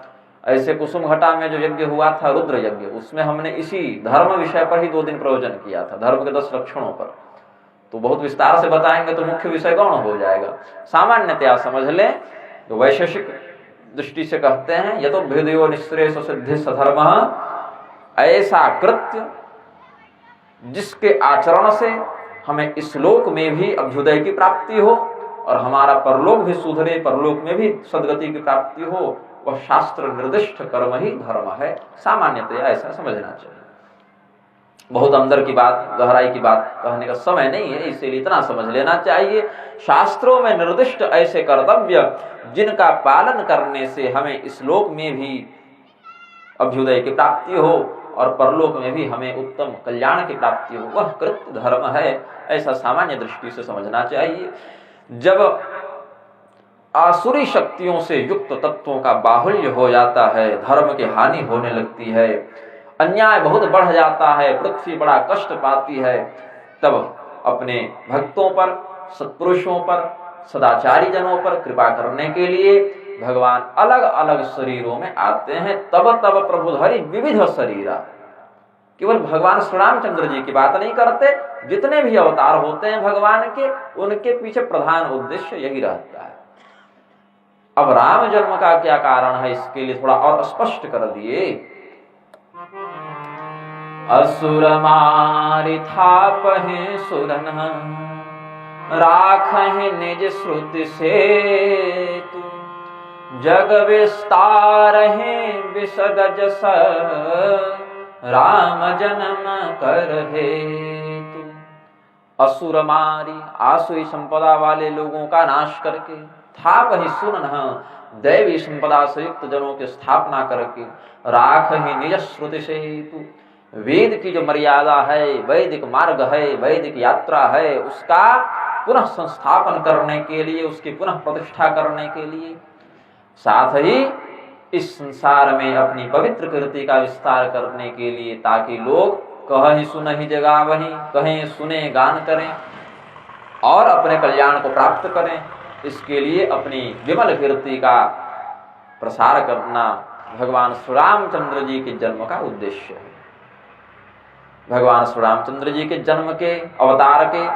ऐसे कुसुम घटा में जो यज्ञ हुआ था रुद्र यज्ञ, उसमें हमने इसी धर्म विषय पर ही 2 दिन प्रवचन किया था, धर्म के 10 लक्षणों पर। तो बहुत विस्तार से बताएंगे तो मुख्य विषय गौण हो जाएगा। सामान्यतया समझ लें तो वैशेषिक दृष्टि से कहते हैं यतो भेदयो निःश्रेयस सिद्धि सधर्म, ऐसा कृत्य जिसके आचरण से हमें इस लोक में भी अभ्युदय की प्राप्ति हो और हमारा परलोक भी सुधरे, परलोक में भी सदगति की प्राप्ति हो, वह शास्त्र निर्दिष्ट कर्म ही धर्म है। सामान्यतया ऐसा समझना चाहिए। बहुत अंदर की बात, गहराई की बात कहने का समय नहीं है, इसीलिए इतना समझ लेना चाहिए। शास्त्रों में निर्दिष्ट ऐसे कर्तव्य जिनका पालन करने से हमें इस लोक में भी अभ्युदय की प्राप्ति हो और परलोक में भी हमें उत्तम कल्याण की प्राप्ति हो, वह कृत्य धर्म है। ऐसा सामान्य दृष्टि से समझना चाहिए। जब आसुरी शक्तियों से युक्त तत्वों का बाहुल्य हो जाता है, धर्म की हानि होने लगती है, अन्याय बहुत बढ़ जाता है, पृथ्वी बड़ा कष्ट पाती है, तब अपने भक्तों पर, सत्पुरुषों पर, सदाचारी जनों पर कृपा करने के लिए भगवान अलग अलग शरीरों में आते हैं। तब तब प्रभुधरि विविध शरीरा। केवल भगवान श्री रामचंद्र जी की बात नहीं करते, जितने भी अवतार होते हैं भगवान के, उनके पीछे प्रधान उद्देश्य यही रहता है। अब राम जन्म का क्या कारण है, इसके लिए थोड़ा और स्पष्ट कर दिए। असुर मारि थापहि सुरन, राखहि निज श्रुति सेतु, जग विस्तारहि विशद जस, राम जन्म कर हेतु। असुर मारी, आसुरी संपदा वाले लोगों का नाश करके, थापहि सुरन, दैवी संपदा से युक्त जनों की स्थापना करके, राखहि निज श्रुति सेतु, वेद की जो मर्यादा है, वैदिक मार्ग है, वैदिक यात्रा है, उसका पुनः संस्थापन करने के लिए, उसकी पुनः प्रतिष्ठा करने के लिए, साथ ही इस संसार में अपनी पवित्र कीर्ति का विस्तार करने के लिए, ताकि लोग कहीं सुनहि जगावहि, कहीं सुने गान करें और अपने कल्याण को प्राप्त करें। इसके लिए अपनी विमल कीर्ति का प्रसार करना भगवान श्री रामचंद्र जी के जन्म का उद्देश्य है। भगवान श्री रामचंद्र जी के जन्म के, अवतार के,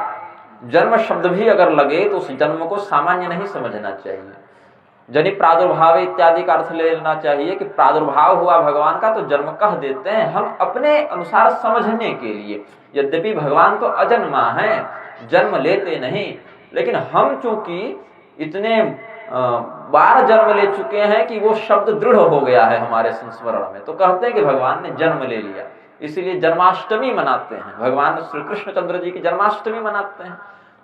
जन्म शब्द भी अगर लगे तो उस जन्म को सामान्य नहीं समझना चाहिए। जनि प्रादुर्भाव इत्यादि का अर्थ लेना चाहिए कि प्रादुर्भाव हुआ भगवान का तो जन्म कह देते हैं हम अपने अनुसार समझने के लिए। यद्यपि भगवान तो अजन्मा है, जन्म लेते नहीं, लेकिन हम चूंकि इतने बार जन्म ले चुके हैं कि वो शब्द दृढ़ हो गया है हमारे संस्मरण में, तो कहते हैं कि भगवान ने जन्म ले लिया। इसीलिए जन्माष्टमी मनाते हैं, भगवान श्री कृष्ण चंद्र जी की जन्माष्टमी मनाते हैं।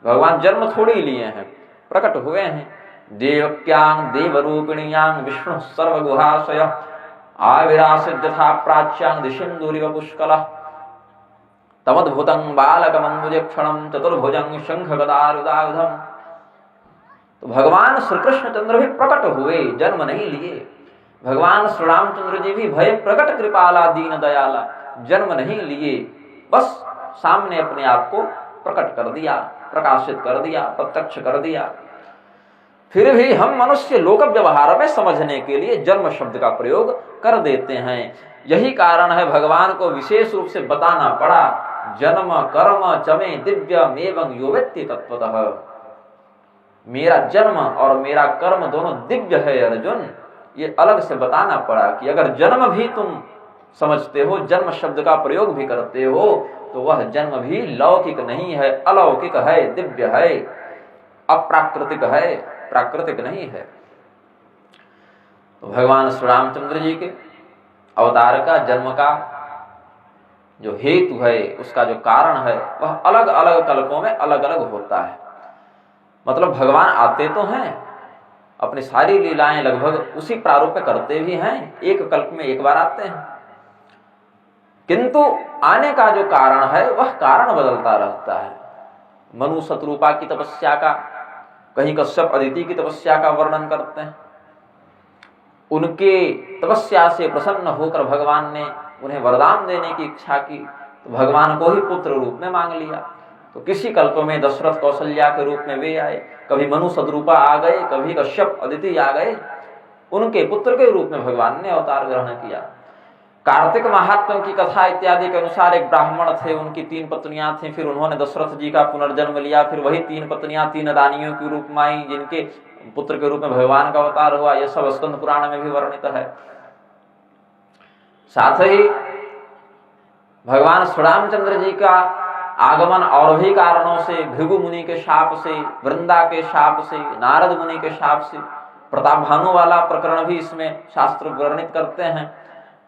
भगवान जन्म थोड़ी लिए हैं, प्रकट हुए हैं। देवक्यांग देवरूपिणीयांग विष्णु सर्वगुहाशय, आविरासित यथा प्राच्यांग दिशिंदुरिव पुष्कलः, तमद्भुतं बालकमंबुजक्षणं चतुर्भुजं शंख गदारुदायुधम्। तो भगवान श्री कृष्ण चंद्र भी प्रकट हुए, जन्म नहीं लिए। भगवान श्री रामचंद्र जी भी भय प्रकट कृपाला दीन दयाला, जन्म नहीं लिए, बस सामने अपने आप को प्रकट कर दिया, प्रकाशित कर दिया, प्रत्यक्ष कर दिया। फिर भी हम मनुष्य लोक व्यवहार में समझने के लिए जन्म शब्द का प्रयोग कर देते हैं। यही कारण है भगवान को विशेष रूप से बताना पड़ा, जन्म कर्म चमे दिव्यम एवं यो वेत्ति तत्वतः। मेरा जन्म और मेरा कर्म दोनों दिव्य है अर्जुन, ये अलग से बताना पड़ा कि अगर जन्म भी तुम समझते हो, जन्म शब्द का प्रयोग भी करते हो, तो वह जन्म भी लौकिक नहीं है, अलौकिक है, दिव्य है, अप्राकृतिक है, प्राकृतिक नहीं है। तो भगवान श्री रामचंद्र जी के अवतार का, जन्म का जो हेतु है, उसका जो कारण है, वह अलग अलग कल्पों में अलग अलग होता है। मतलब भगवान आते तो हैं, अपनी सारी लीलाएं लगभग उसी प्रारूप में करते भी हैं, एक कल्प में एक बार आते हैं, किंतु आने का जो कारण है वह कारण बदलता रहता है। मनु शत्रुपा की तपस्या का, कहीं कश्यप अदिति की तपस्या का वर्णन करते हैं। उनके तपस्या से प्रसन्न होकर भगवान ने उन्हें वरदान देने की इच्छा की, तो भगवान को ही पुत्र रूप में मांग लिया। तो किसी कल्प में दशरथ कौशल्या के रूप में वे आए, कभी मनु सदरूपा आ गए, कभी कश्यप अदिति आ गए, उनके पुत्र के रूप में भगवान ने अवतार ग्रहण किया। कार्तिक महात्म की कथा इत्यादि के अनुसार एक ब्राह्मण थे, उनकी 3 पत्नियां थीं, फिर उन्होंने दशरथ जी का पुनर्जन्म लिया, फिर वही 3 पत्नियां 3 रानियों के रूप में आई, जिनके पुत्र के रूप में भगवान का अवतार हुआ। यह सब स्कंद पुराण में भी वर्णित है। साथ ही भगवान श्री रामचंद्र जी का आगमन और भी कारणों से, भृगु मुनि के शाप से, वृंदा के शाप से, नारद मुनि के शाप से, प्रताप भानु वाला प्रकरण भी इसमें शास्त्र वर्णित करते हैं।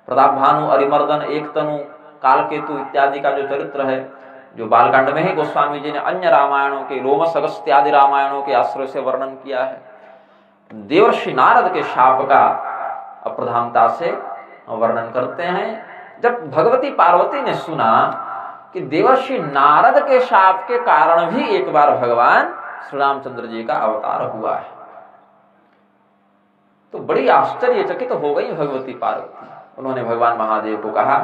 प्रताप भानु, अरिमर्दन, एक तनु, कालकेतु इत्यादि का जो चरित्र है, जो बालकांड में ही गोस्वामी जी ने अन्य रामायणों के, रोमस अगस्त्य आदि रामायणों के आश्रय से वर्णन किया है। देवर्षि नारद के शाप का अप्रधानता से वर्णन करते हैं। जब भगवती पार्वती ने सुना कि देवर्षि नारद के शाप के कारण भी एक बार भगवान श्री रामचंद्र जी का अवतार हुआ है, तो बड़ी आश्चर्यचकित हो गई भगवती पार्वती। उन्होंने भगवान महादेव को कहा,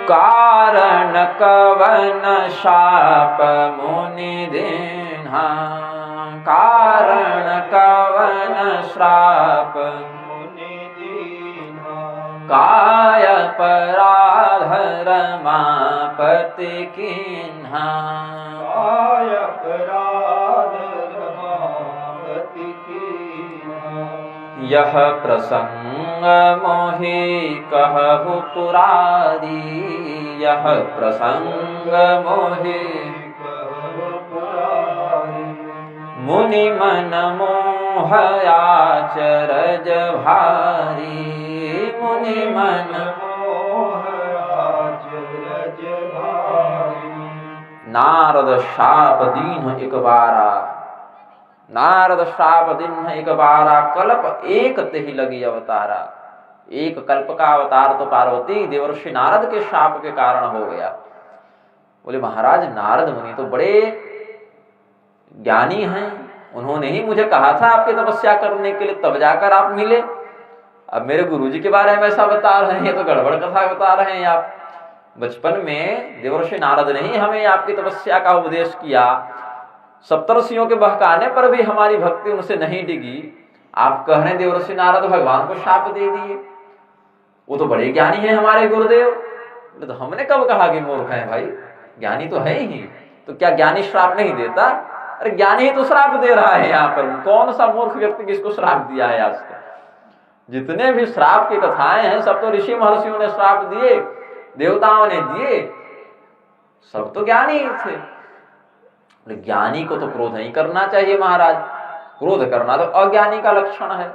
कारण कवन शाप मुनि दीन्हा, कारण कवन श्राप मुनि दीन्हा, काय पराध रमापति कीन्हा, काय अपराध रमापति कीन्हा, यह प्रसंग मोहि कहु पुरारी, यह प्रसंग मोहि कहु पुरारी, मुनि मन मोह आचरज भारी, मुनि मन मोह आचरज भारी, नारद शाप दीन एक बारा, नारद शाप दिन एक बारा, कल्प एक तेहि लगी अवतारा। एक कल्प का अवतार तो पार्वती देवर्षि नारद के शाप के कारण हो गया। बोले महाराज, नारद मुनि तो बड़े ज्ञानी हैं, उन्होंने ही मुझे कहा था आपकी तपस्या करने के लिए, तब जाकर आप मिले। अब मेरे गुरुजी के बारे में ऐसा बता रहे हैं, ये तो गड़बड़ कथा बता रहे हैं आप। बचपन में देवर्षि नारद ने ही हमें आपकी तपस्या का उपदेश किया, सप्तर्षियों के बहकाने पर भी हमारी भक्ति उनसे नहीं डिगी। आप कह रहे हैं देवर्षि नारद भगवान को शाप दे दिए, वो तो बड़े ज्ञानी हैं हमारे गुरुदेव। तो हमने कब कहा कि मूर्ख है भाई, ज्ञानी तो है ही, तो क्या ज्ञानी श्राप नहीं देता? अरे ज्ञानी ही तो श्राप दे रहा है यहाँ पर, कौन सा मूर्ख व्यक्ति किसको श्राप दिया है? आज तक जितने भी श्राप की कथाएं हैं सब तो ऋषि महर्षियों ने श्राप दिए, देवताओं ने दिए, सब तो ज्ञानी ही थे। ज्ञानी को तो क्रोध नहीं करना चाहिए महाराज, क्रोध करना तो अज्ञानी का लक्षण है।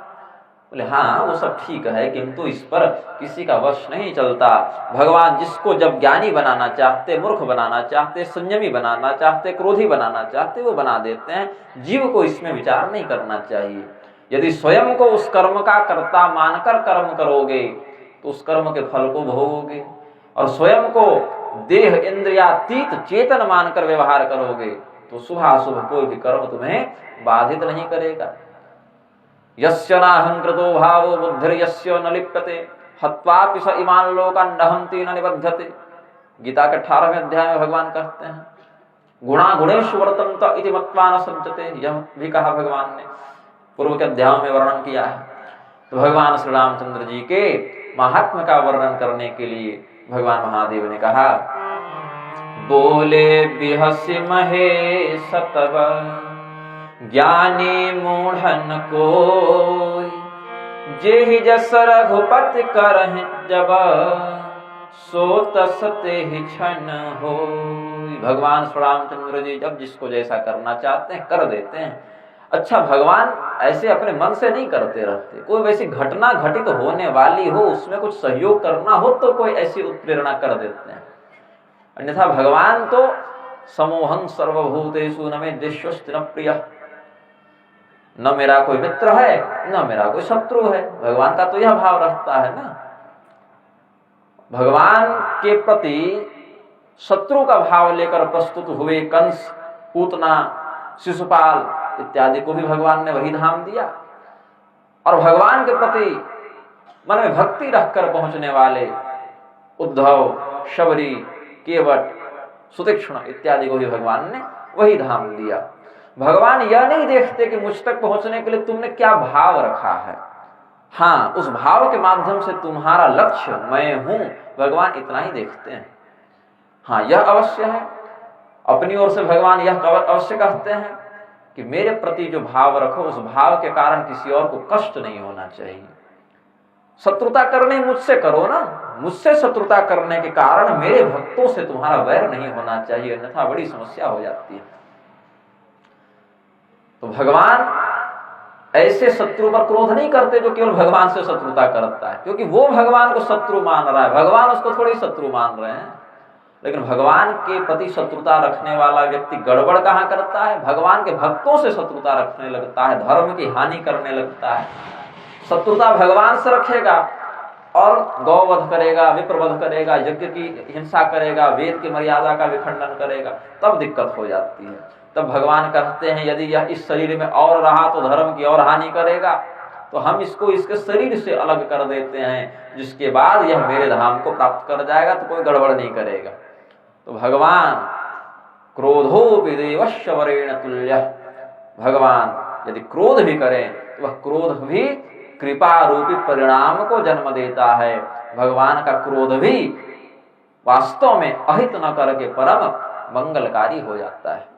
बोले हाँ वो सब ठीक है, किंतु इस पर किसी का वश नहीं चलता। भगवान जिसको जब ज्ञानी बनाना चाहते, मूर्ख बनाना चाहते, संयमी बनाना चाहते, क्रोधी बनाना चाहते, वो बना देते हैं। जीव को इसमें विचार नहीं करना चाहिए। यदि स्वयं को उस कर्म का कर्ता मानकर कर्म करोगे तो उस कर्म के फल को भोगोगे, और स्वयं को देह इंद्रियातीत चेतन मानकर व्यवहार करोगे तो शुभ अशुभ कोई भी कर्म तुम्हें बाधित नहीं करेगा। यस्य नाहंकृतो भावो बुद्धिर्यस्य न लिप्यते हत्वापि स इमान् लोकान् दहन्ति न निबध्यते। गीता के 18वें अध्याय में भगवान कहते हैं गुणा गुणेषु वर्तन्त इति मत्वा न सज्जते। यह भी कहा भगवान ने, पूर्व के अध्यायों में वर्णन किया है। तो भगवान श्री रामचंद्र जी के महात्म्य का वर्णन करने के लिए भगवान महादेव ने कहा, बोले बिहसि महेश तब ज्ञानी मूढ़न कोई, जेहि जस रघुपति करहि जब सो तस तेहि क्षण होई। भगवान श्री रामचंद्र जी जब जिसको जैसा करना चाहते हैं कर देते हैं। अच्छा, भगवान ऐसे अपने मन से नहीं करते रहते। कोई वैसी घटना घटित होने वाली हो, उसमें कुछ सहयोग करना हो तो कोई ऐसी उत्प्रेरणा कर देते हैं। अन्यथा भगवान तो समोहं सर्वभूतेषु न मे द्वेष्योऽस्ति न प्रियः, न मेरा कोई मित्र है न मेरा कोई शत्रु है। भगवान का तो यह भाव रहता है ना। भगवान के प्रति शत्रु का भाव लेकर प्रस्तुत हुए कंस, पूतना, शिशुपाल इत्यादि को भी भगवान ने वही धाम दिया, और भगवान के प्रति मन में भक्ति रखकर पहुंचने वाले उद्धव, शबरी, केवट सुतीक्ष्ण इत्यादि को ही भगवान ने वही धाम दिया। भगवान यह नहीं देखते कि मुझ तक पहुंचने के लिए तुमने क्या भाव रखा है, हाँ उस भाव के माध्यम से तुम्हारा लक्ष्य मैं हूं, भगवान इतना ही देखते हैं। हाँ यह अवश्य है, अपनी ओर से भगवान यह अवश्य कहते हैं कि मेरे प्रति जो भाव रखो उस भाव के कारण किसी और को कष्ट नहीं होना चाहिए। शत्रुता करने मुझसे करो ना, मुझसे शत्रुता करने के कारण मेरे भक्तों से तुम्हारा वैर नहीं होना चाहिए, अन्यथा बड़ी समस्या हो जाती है। तो भगवान ऐसे शत्रु पर क्रोध नहीं करते जो केवल भगवान से शत्रुता करता है, क्योंकि वो भगवान को शत्रु मान रहा है, भगवान उसको थोड़ी शत्रु मान रहे हैं। लेकिन भगवान के प्रति शत्रुता रखने वाला व्यक्ति गड़बड़ कहाँ करता है, भगवान के भक्तों से शत्रुता रखने लगता है, धर्म की हानि करने लगता है। शत्रुता भगवान से रखेगा और गौवध करेगा, विप्रवध करेगा, यज्ञ की हिंसा करेगा, वेद की मर्यादा का विखंडन करेगा, तब दिक्कत हो जाती है। तब भगवान कहते हैं यदि यह इस शरीर में और रहा तो धर्म की और हानि करेगा, तो हम इसको इसके शरीर से अलग कर देते हैं, जिसके बाद यह मेरे धाम को प्राप्त कर जाएगा तो कोई गड़बड़ नहीं करेगा। तो भगवान क्रोधोपि देवस्य वरेण तुल्यः, भगवान यदि क्रोध भी करें तो वह क्रोध भी कृपा रूपी परिणाम को जन्म देता है। भगवान का क्रोध भी वास्तव में अहित न करके परम मंगलकारी हो जाता है।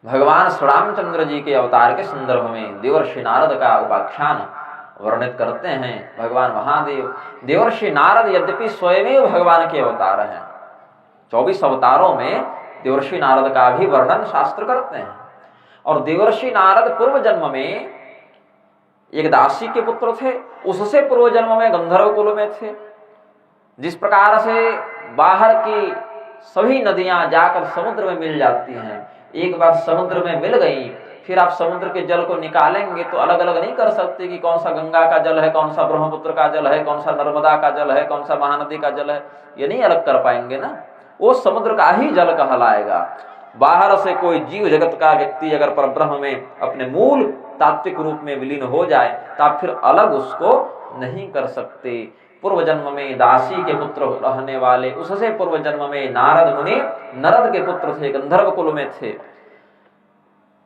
भगवान श्री रामचंद्र जी के अवतार के संदर्भ में देवर्षि नारद का उपाख्यान वर्णित करते हैं। भगवान महादेव देवर्षि नारद यद्यपि स्वयं भगवान के अवतार हैं, 24 अवतारों में देवर्षि नारद का भी वर्णन शास्त्र करते हैं। और देवर्षि नारद पूर्व जन्म में एक दासी के पुत्र थे, उससे पूर्व जन्म में गंधर्व कुल में थे। जिस प्रकार से बाहर की सभी नदियां जाकर समुद्र में मिल जाती हैं, एक बार समुद्र में मिल गई फिर आप समुद्र के जल को निकालेंगे तो अलग अलग नहीं कर सकते कि कौन सा गंगा का जल है, कौन सा ब्रह्मपुत्र का जल है, कौन सा नर्मदा का जल है, कौन सा महानदी का जल है, ये नहीं अलग कर पाएंगे ना। वो समुद्र का ही जल कहलाएगा। बाहर से कोई जीव जगत का व्यक्ति अगर परब्रह्म में अपने मूल तात्विक रूप में विलीन हो जाए तो आप फिर अलग उसको नहीं कर सकते। पूर्व जन्म में दासी के पुत्र रहने वाले, उससे पूर्व जन्म में नारद मुनि नरद के पुत्र थे, गंधर्व कुल में थे।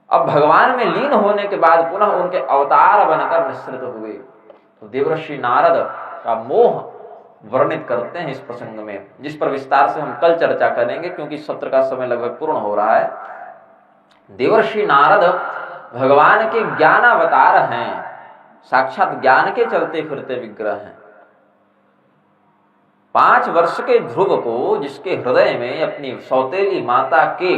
अब भगवान में लीन होने के बाद पुनः उनके अवतार बनकर निश्रित हुए। तो देवर्षि नारद का मोह वर्णित करते हैं इस प्रसंग में, जिस पर विस्तार से हम कल चर्चा करेंगे क्योंकि सत्र का समय लगभग पूर्ण हो रहा है। देवर्षि नारद भगवान के ज्ञानावतार हैं, साक्षात ज्ञान के चलते फिरते विग्रह हैं। 5 वर्ष के ध्रुव को, जिसके हृदय में अपनी सौतेली माता के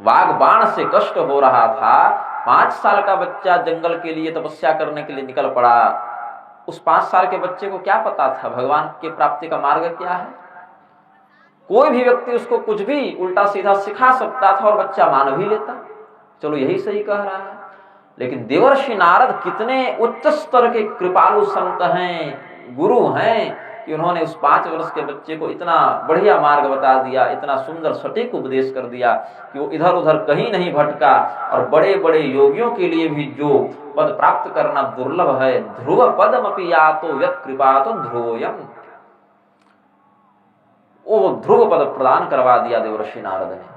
वागबाण से कष्ट हो रहा था, 5 साल का बच्चा जंगल के लिए तपस्या करने के लिए निकल पड़ा। उस 5 साल के बच्चे को क्या पता था भगवान की प्राप्ति का मार्ग क्या है? कोई भी व्यक्ति उसको कुछ भी उल्टा सीधा सिखा सकता था और बच्चा मान भी लेता, चलो यही सही कह रहा है। लेकिन देवर्षि नारद कितने उच्च स्तर के कृपालु संत हैं, गुरु हैं कि उन्होंने उस 5 वर्ष के बच्चे को इतना बढ़िया मार्ग बता दिया, इतना सुंदर सटीक उपदेश कर दिया कि वो इधर उधर कहीं नहीं भटका। और बड़े बड़े योगियों के लिए भी जो पद प्राप्त करना दुर्लभ है, ध्रुव पदमपि यातो यत् कृपातो ध्रुवोयम्, वो ध्रुव पद प्रदान करवा दिया देवर्षि नारद ने।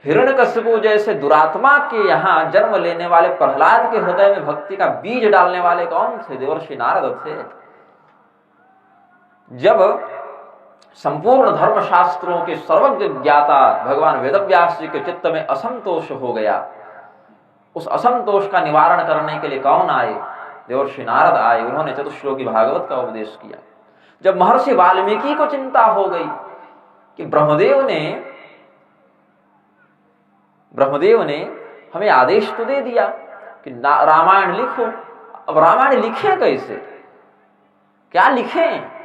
हिरण्यकशिपु जैसे दुरात्मा के यहाँ जन्म लेने वाले प्रहलाद के हृदय में भक्ति का बीज डालने वाले कौन थे? देवर्षि नारद थे। जब संपूर्ण धर्मशास्त्रों के सर्वज्ञ ज्ञाता भगवान वेदव्यास जी के चित्त में असंतोष हो गया, उस असंतोष का निवारण करने के लिए कौन आए? देवर्षि नारद आए। उन्होंने चतुश्लोकी भागवत का उपदेश किया। जब महर्षि वाल्मीकि को चिंता हो गई कि ब्रह्मदेव ने हमें आदेश तो दे दिया कि रामायण लिखो, अब रामायण लिखे कैसे, क्या लिखें?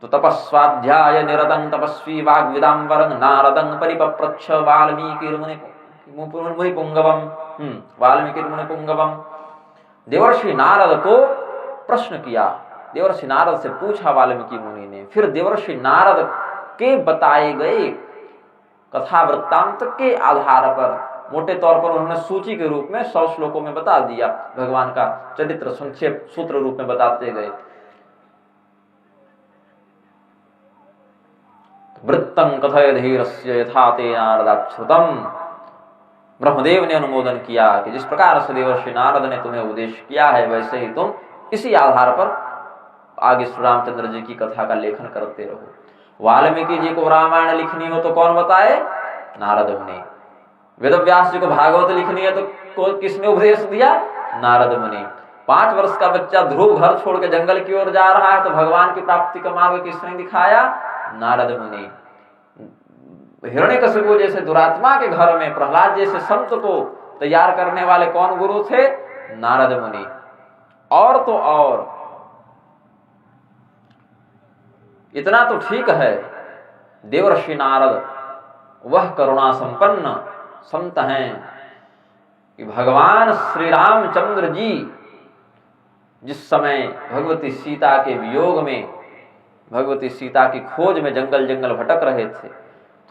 तो तपस्वाध्याय निरतं तपस्वी वाग्विदाम्बरं नारदं परिपप्रच्छ वाल्मीकि पुंगवम। देवर्षि नारद को प्रश्न किया, देवर्षि नारद से पूछा वाल्मीकि मुनि ने। फिर देवर्षि नारद के बताए गए कथा वृत्तांत के आधार पर मोटे तौर पर उन्होंने सूची के रूप में 100 श्लोकों में बता दिया। भगवान का चरित्र संक्षेप सूत्र रूप में बताते गए। वृत्तं कथय धीरस्य यथा ते नारदाच्छ्रुतम्। ब्रह्मदेव ने अनुमोदन किया कि जिस प्रकार से देवर्षि नारद ने तुम्हें उपदेश किया है, वैसे ही तुम इसी आधार पर आगे श्री रामचंद्र जी की कथा का लेखन करते रहो। वाल्मीकि जी को रामायण लिखनी हो तो कौन बताए? नारद मुनि। वेदव्यास जी को भागवत लिखनी है तो किसने उपदेश दिया? नारद मुनि। 5 वर्ष का बच्चा ध्रुव घर छोड़ के जंगल की ओर जा रहा है तो भगवान की प्राप्ति का मार्ग किसने दिखाया? नारद मुनि। हिरण्यकशिपु जैसे दुरात्मा के घर में प्रहलाद जैसे संत को तैयार करने वाले कौन गुरु थे? नारद मुनि। और तो और इतना तो ठीक है, देवर्षि नारद वह करुणा संपन्न संत हैं कि भगवान श्री रामचंद्र जी जिस समय भगवती सीता के वियोग में, भगवती सीता की खोज में जंगल जंगल भटक रहे थे,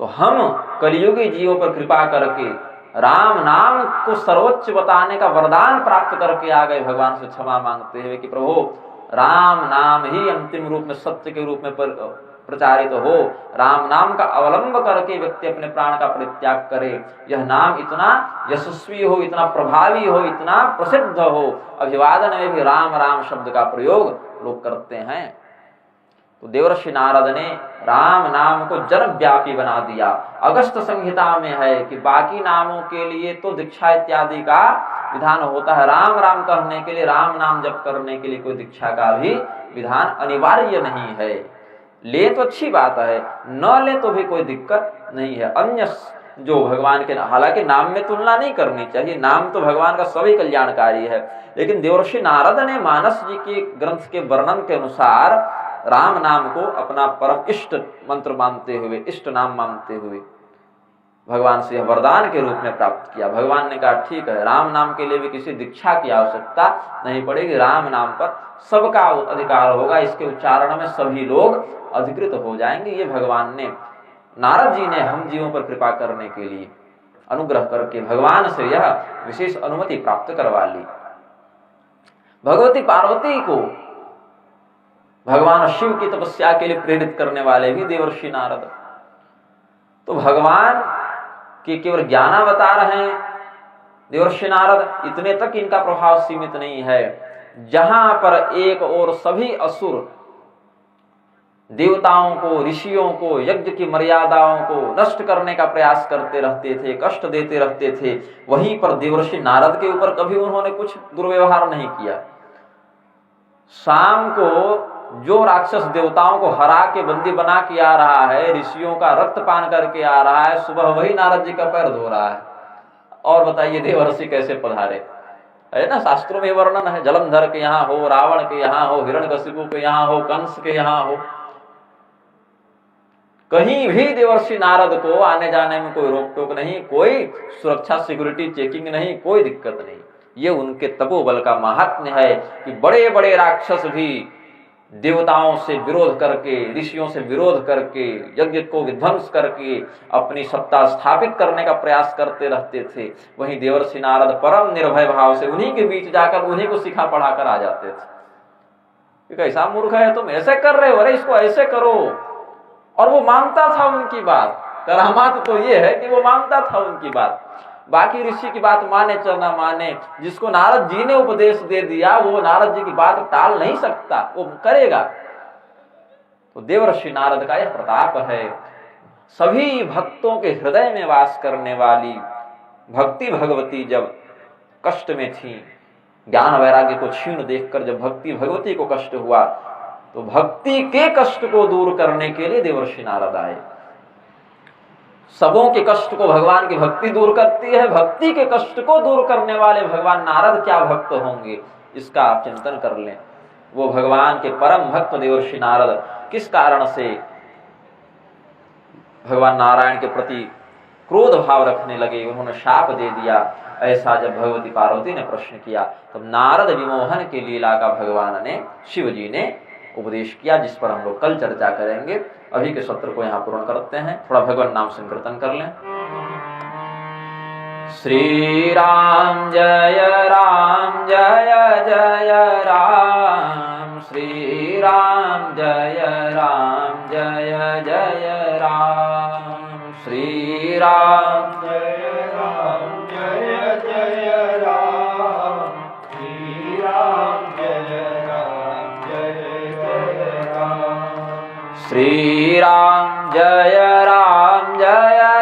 तो हम कलियुगी जीवों पर कृपा करके राम नाम को सर्वोच्च बताने का वरदान प्राप्त करके आ गए, भगवान से क्षमा मांगते हुए कि प्रभु राम नाम ही अंतिम रूप में सत्य के रूप में प्रचारित हो। राम नाम का अवलंब करके व्यक्ति अपने प्राण का परित्याग करे। यह नाम इतना यशस्वी हो, इतना प्रभावी हो, इतना प्रसिद्ध हो, अभिवादन में भी राम राम शब्द का प्रयोग लोग करते हैं। तो देवर्षि नारद ने राम नाम को जनव्यापी बना दिया। अगस्त संहिता में है कि बाकी नामों के लिए तो दीक्षा इत्यादि का विधान होता है, राम राम कहने के लिए, राम नाम जप करने के लिए कोई दीक्षा का भी विधान अनिवार्य नहीं है। ले तो अच्छी बात है, न ले तो भी कोई दिक्कत नहीं है। अन्य जो भगवान के, हालांकि नाम में तुलना नहीं करनी चाहिए, नाम तो भगवान का सभी कल्याणकारी है, लेकिन देवर्षि नारद ने मानस जी के ग्रंथ के वर्णन के अनुसार राम नाम को अपना परम इष्ट मंत्र मानते हुए, इष्ट नाम मानते हुए भगवान से वरदान के रूप में प्राप्त किया। भगवान ने कहा ठीक है, राम नाम के लिए भी किसी दीक्षा की आवश्यकता नहीं पड़ेगी, राम नाम पर सबका अधिकार होगा, इसके उच्चारण में सभी लोग अधिकृत हो जाएंगे। ये भगवान ने, नारद जी ने हम जीवों पर कृपा करने के लिए अनुग्रह करके भगवान से यह विशेष अनुमति प्राप्त करवा ली। भगवती पार्वती को भगवान शिव की तपस्या के लिए प्रेरित करने वाले भी देवर्षि नारद। तो भगवान के केवल ज्ञानावतार हैं देवर्षि नारद, इतने तक इनका प्रभाव सीमित नहीं है। जहां पर एक और सभी असुर देवताओं को, ऋषियों को, यज्ञ की मर्यादाओं को नष्ट करने का प्रयास करते रहते थे, कष्ट देते रहते थे, वहीं पर देवर्षि नारद के ऊपर कभी उन्होंने कुछ दुर्व्यवहार नहीं किया। शाम को जो राक्षस देवताओं को हरा के बंदी बना के आ रहा है, ऋषियों का रक्तपान करके आ रहा है, सुबह वही नारद जी का पैर धो रहा है। और बताइए देवर्षि कैसे पधारे? है ना, शास्त्रों में वर्णन है, जलंधर के यहाँ हो, रावण के यहाँ हो, हिरण्यकशिपु के यहाँ हो, कंस के यहाँ हो, कहीं भी देवर्षि नारद को आने जाने में कोई रोक टोक नहीं, कोई सुरक्षा सिक्योरिटी चेकिंग नहीं, कोई दिक्कत नहीं। ये उनके तपोबल का महात्म्य है कि बड़े बड़े राक्षस भी देवताओं से विरोध करके, ऋषियों से विरोध करके, यज्ञ को विध्वंस करके अपनी सत्ता स्थापित करने का प्रयास करते रहते थे। वहीं देवर्षि नारद परम निर्भय भाव से उन्हीं के बीच जाकर उन्हीं को सिखा पढ़ा कर आ जाते थे। कैसा मूर्ख है तुम, ऐसे कर रहे हो, अरे इसको ऐसे करो। और वो मानता था उनकी बात। करामात तो ये है कि वो मानता था उनकी बात। बाकी ऋषि की बात माने चाहे ना माने, जिसको नारद जी ने उपदेश दे दिया वो नारद जी की बात टाल नहीं सकता, वो करेगा। तो देवर्षि नारद का यह प्रताप है। सभी भक्तों के हृदय में वास करने वाली भक्ति भगवती जब कष्ट में थी, ज्ञान वैराग्य को क्षीण देखकर जब भक्ति भगवती को कष्ट हुआ, तो भक्ति के कष्ट को दूर करने के लिए देवर्षि नारद आए। सबों के कष्ट को भगवान की भक्ति दूर करती है, भक्ति के कष्ट को दूर करने वाले भगवान नारद क्या भक्त होंगे, इसका आप चिंतन कर लें। वो भगवान के परम भक्त देवर्षि नारद किस कारण से भगवान नारायण के प्रति क्रोध भाव रखने लगे, उन्होंने शाप दे दिया। ऐसा जब भगवती पार्वती ने प्रश्न किया, तब नारद विमोहन की लीला का भगवान ने, शिव जी ने उपदेश किया, जिस पर हम लोग कल चर्चा करेंगे। अभी के सत्र को यहाँ पूर्ण करते हैं। थोड़ा भगवान नाम संकीर्तन कर लें। श्री राम जय जय राम, श्री राम जय जय राम। राम जय राम जय जय राम श्री राम जय जय राम श्री राम जय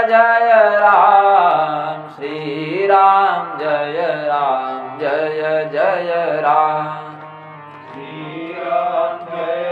जय राम श्री राम जय जय राम श्री राम जय